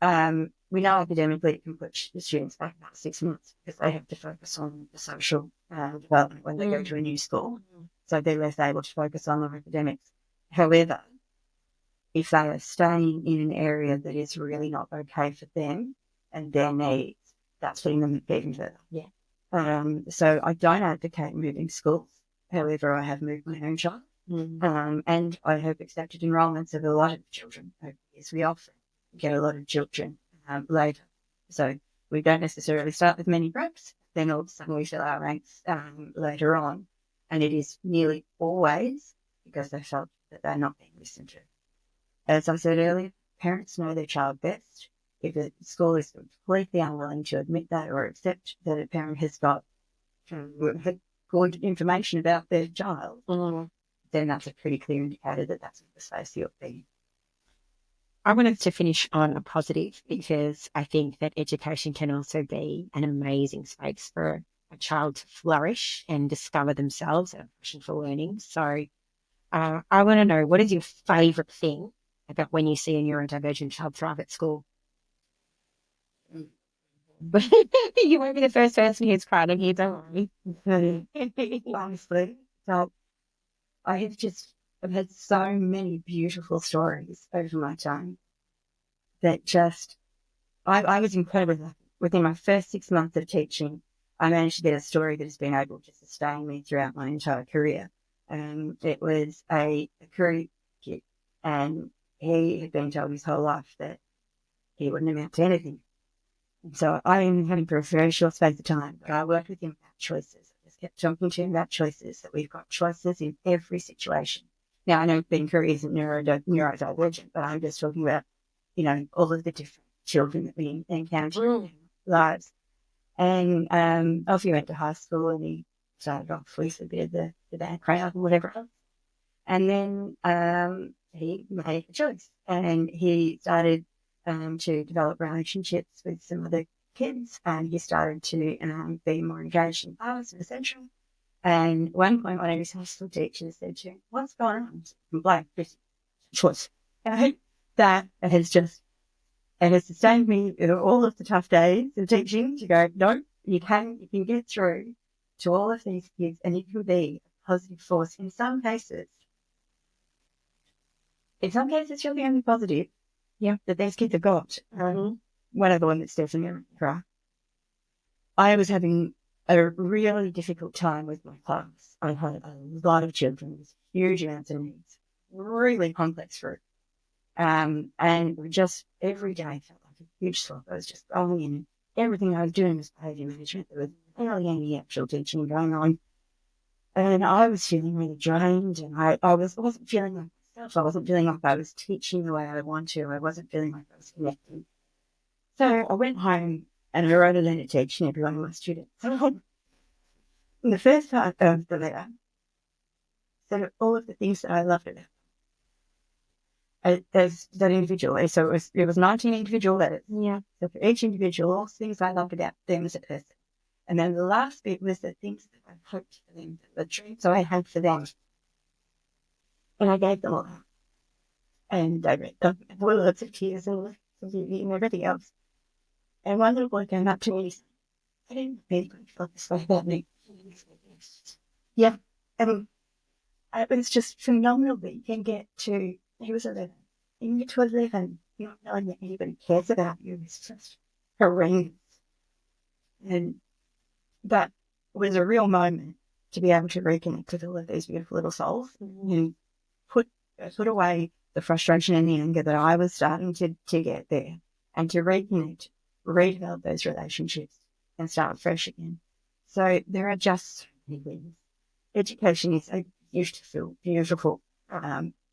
we know academically it can put the students back about 6 months because they have to focus on the social development when they go to a new school. So they're less able to focus on their academics. However, if they are staying in an area that is really not okay for them and their needs, that's putting them even further. Yeah. So I don't advocate moving schools. However, I have moved my own child. And I have accepted enrolments of a lot of children. As we often get a lot of children later. So we don't necessarily start with many groups. Then all of a sudden we fill our ranks later on. And it is nearly always because they felt that they're not being listened to. As I said earlier, parents know their child best. If the school is completely unwilling to admit that or accept that a parent has got good information about their child, then that's a pretty clear indicator that that's not the space you're being. I wanted to finish on a positive because I think that education can also be an amazing space for a child to flourish and discover themselves and a passion for learning. So I want to know, what is your favourite thing about when you see a neurodivergent child thrive at school? You won't be the first person who's cried on here, don't worry. Honestly, so I've had so many beautiful stories over my time that just, I was incredibly lucky. Within my first 6 months of teaching, I managed to get a story that has been able to sustain me throughout my entire career. It was a Korean kid, and he had been told his whole life that he wouldn't amount to anything. And so I only had him for a very short space of time, but I worked with him about choices. I just kept talking to him about choices, that we've got choices in every situation. Now, I know Ben Curry isn't neurodivergent, but I'm just talking about, all of the different children that we encounter in our lives. And off he went to high school, and he started off with a bit of the bad crowd and whatever else. And then he made a choice, and he started to develop relationships with some other kids, and he started to be more engaged in class and essential. And at one point, one of his high school teachers said to him, "What's going on?" I'm like, "This choice." That has sustained me through all of the tough days of teaching, to go, no, you can get through to all of these kids, and you can be a positive force. In some cases, you're the only positive that these kids have got. One of the ones that's definitely cry. I was having a really difficult time with my class. I had a lot of children with huge amounts of needs, really complex group. And just every day felt like a huge slog. I was just going in. Everything I was doing was behaviour management. There was barely any actual teaching going on. And I was feeling really drained, and I wasn't feeling like myself. I wasn't feeling like I was teaching the way I want to. I wasn't feeling like I was connecting. So I went home and I wrote a letter to each and every one of my students. In the first part of the letter, said all of the things that I loved about as that individual. So it was 19 individual letters. Yeah. So for each individual, all the things I loved about them as a person. And then the last bit was the things that I hoped for them, the dreams I had for them. And I gave them all that. And I read them, lots of tears and everything else. And one little boy came up to me and he said, "I didn't really feel this way about me." Yeah. And it was just phenomenal that you can get to, he was 11. You can get to 11, not knowing that anybody cares about you. It's just horrendous. And that was a real moment to be able to reconnect with all of these beautiful little souls and put away the frustration and the anger that I was starting to get there, and to reconnect, redevelop those relationships and start fresh again. So there are just so many things. Education is a beautiful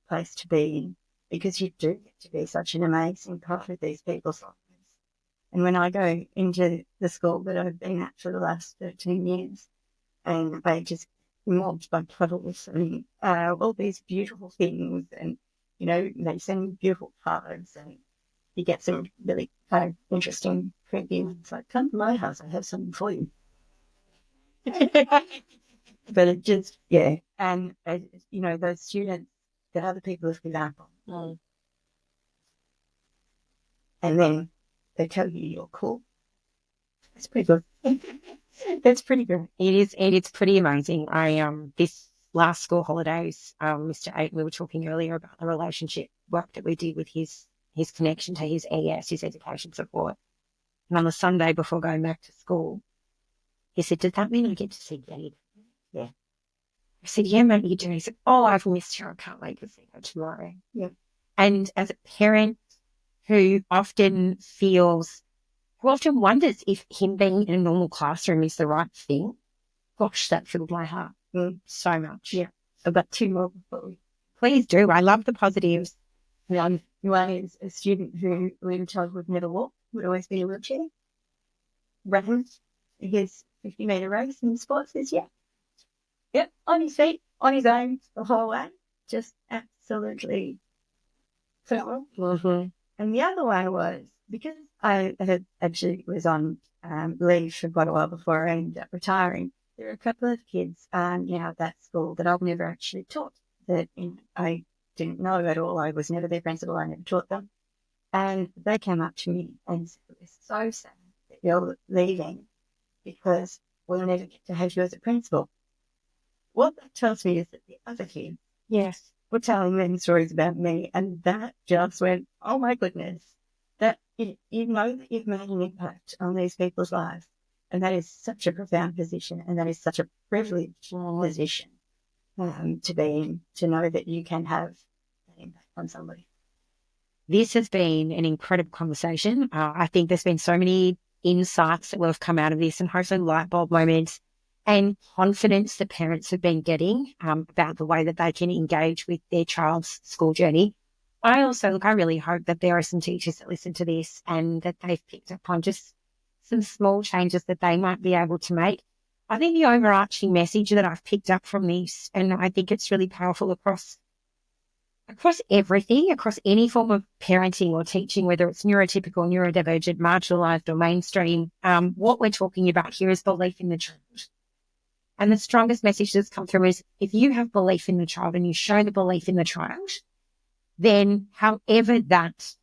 place to be in, because you do get to be such an amazing part of these people's lives. And when I go into the school that I've been at for the last 13 years, and I just mobbed by puddles and all these beautiful things, and, you know, they send me beautiful cards, and you get some really kind of interesting, creepy ones like, come to my house, I have something for you. But it just, yeah. And, you know, those students that other people have given up on. And then they tell you you're cool. That's pretty good. That's pretty good. It's pretty amazing. This last school holidays, Mr. 8, we were talking earlier about the relationship work that we did with his connection to his ES, his education support. And on the Sunday before going back to school, he said, does that mean I get to see Dad? Yeah. I said, yeah, maybe you do. He said, oh, I've missed you. I can't wait to see her tomorrow. Yeah. And as a parent who often wonders if him being in a normal classroom is the right thing, gosh, that filled my heart so much. Yeah. I've got 2 more before. Please do. I love the positives. One is a student who we were told would never walk, would always be in a wheelchair. Ran his 50-metre race in sports this year. Yep, on his feet, on his own, the whole way. Just absolutely phenomenal. Mm-hmm. And the other one was, because I had actually was on leave for quite a while before I ended up retiring, there were a couple of kids at that school that I've never actually taught, that I didn't know at all. I was never their principal. I never taught them. And they came up to me and said, it was so sad that you're leaving because we'll never get to have you as a principal. What that tells me is that the other kids, yes, were telling them stories about me, and that just went, oh my goodness, that you know that you've made an impact on these people's lives. And that is such a profound position, and that is such a privileged position to be in, to know that you can have that impact on somebody. This has been an incredible conversation. I think there's been so many insights that will have come out of this, and hopefully light bulb moments and confidence that parents have been getting about the way that they can engage with their child's school journey. I really hope that there are some teachers that listen to this and that they've picked up on just some small changes that they might be able to make. I think the overarching message that I've picked up from this, and I think it's really powerful across everything, across any form of parenting or teaching, whether it's neurotypical, neurodivergent, marginalised or mainstream, what we're talking about here is belief in the child. And the strongest message that's come through is, if you have belief in the child and you show the belief in the child, then however that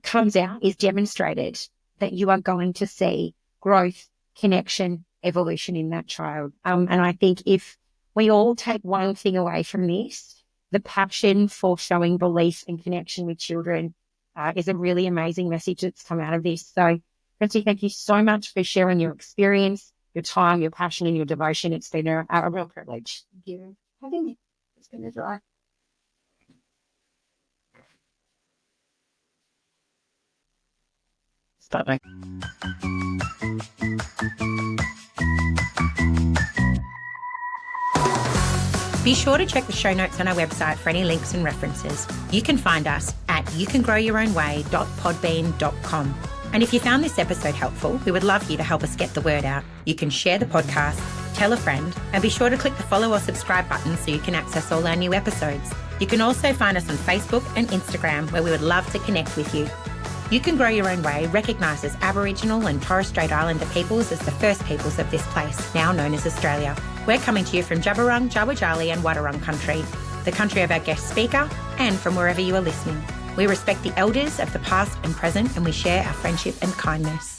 comes out is demonstrated that you are going to see growth, connection, evolution in that child. And I think if we all take one thing away from this, the passion for showing belief and connection with children is a really amazing message that's come out of this. So, Kristie, thank you so much for sharing your experience, your time, your passion, and your devotion. It's been a real privilege. Thank you for having me. It's been a delight. Bye-bye. Be sure to check the show notes on our website for any links and references. You can find us at youcangrowyourownway.podbean.com. And if you found this episode helpful, we would love you to help us get the word out. You can share the podcast, tell a friend, and be sure to click the follow or subscribe button so you can access all our new episodes. You can also find us on Facebook and Instagram, where we would love to connect with you. You Can Grow Your Own Way recognises Aboriginal and Torres Strait Islander peoples as the first peoples of this place, now known as Australia. We're coming to you from Jabberung, Jawajali and Wadawurrung country, the country of our guest speaker, and from wherever you are listening. We respect the elders of the past and present, and we share our friendship and kindness.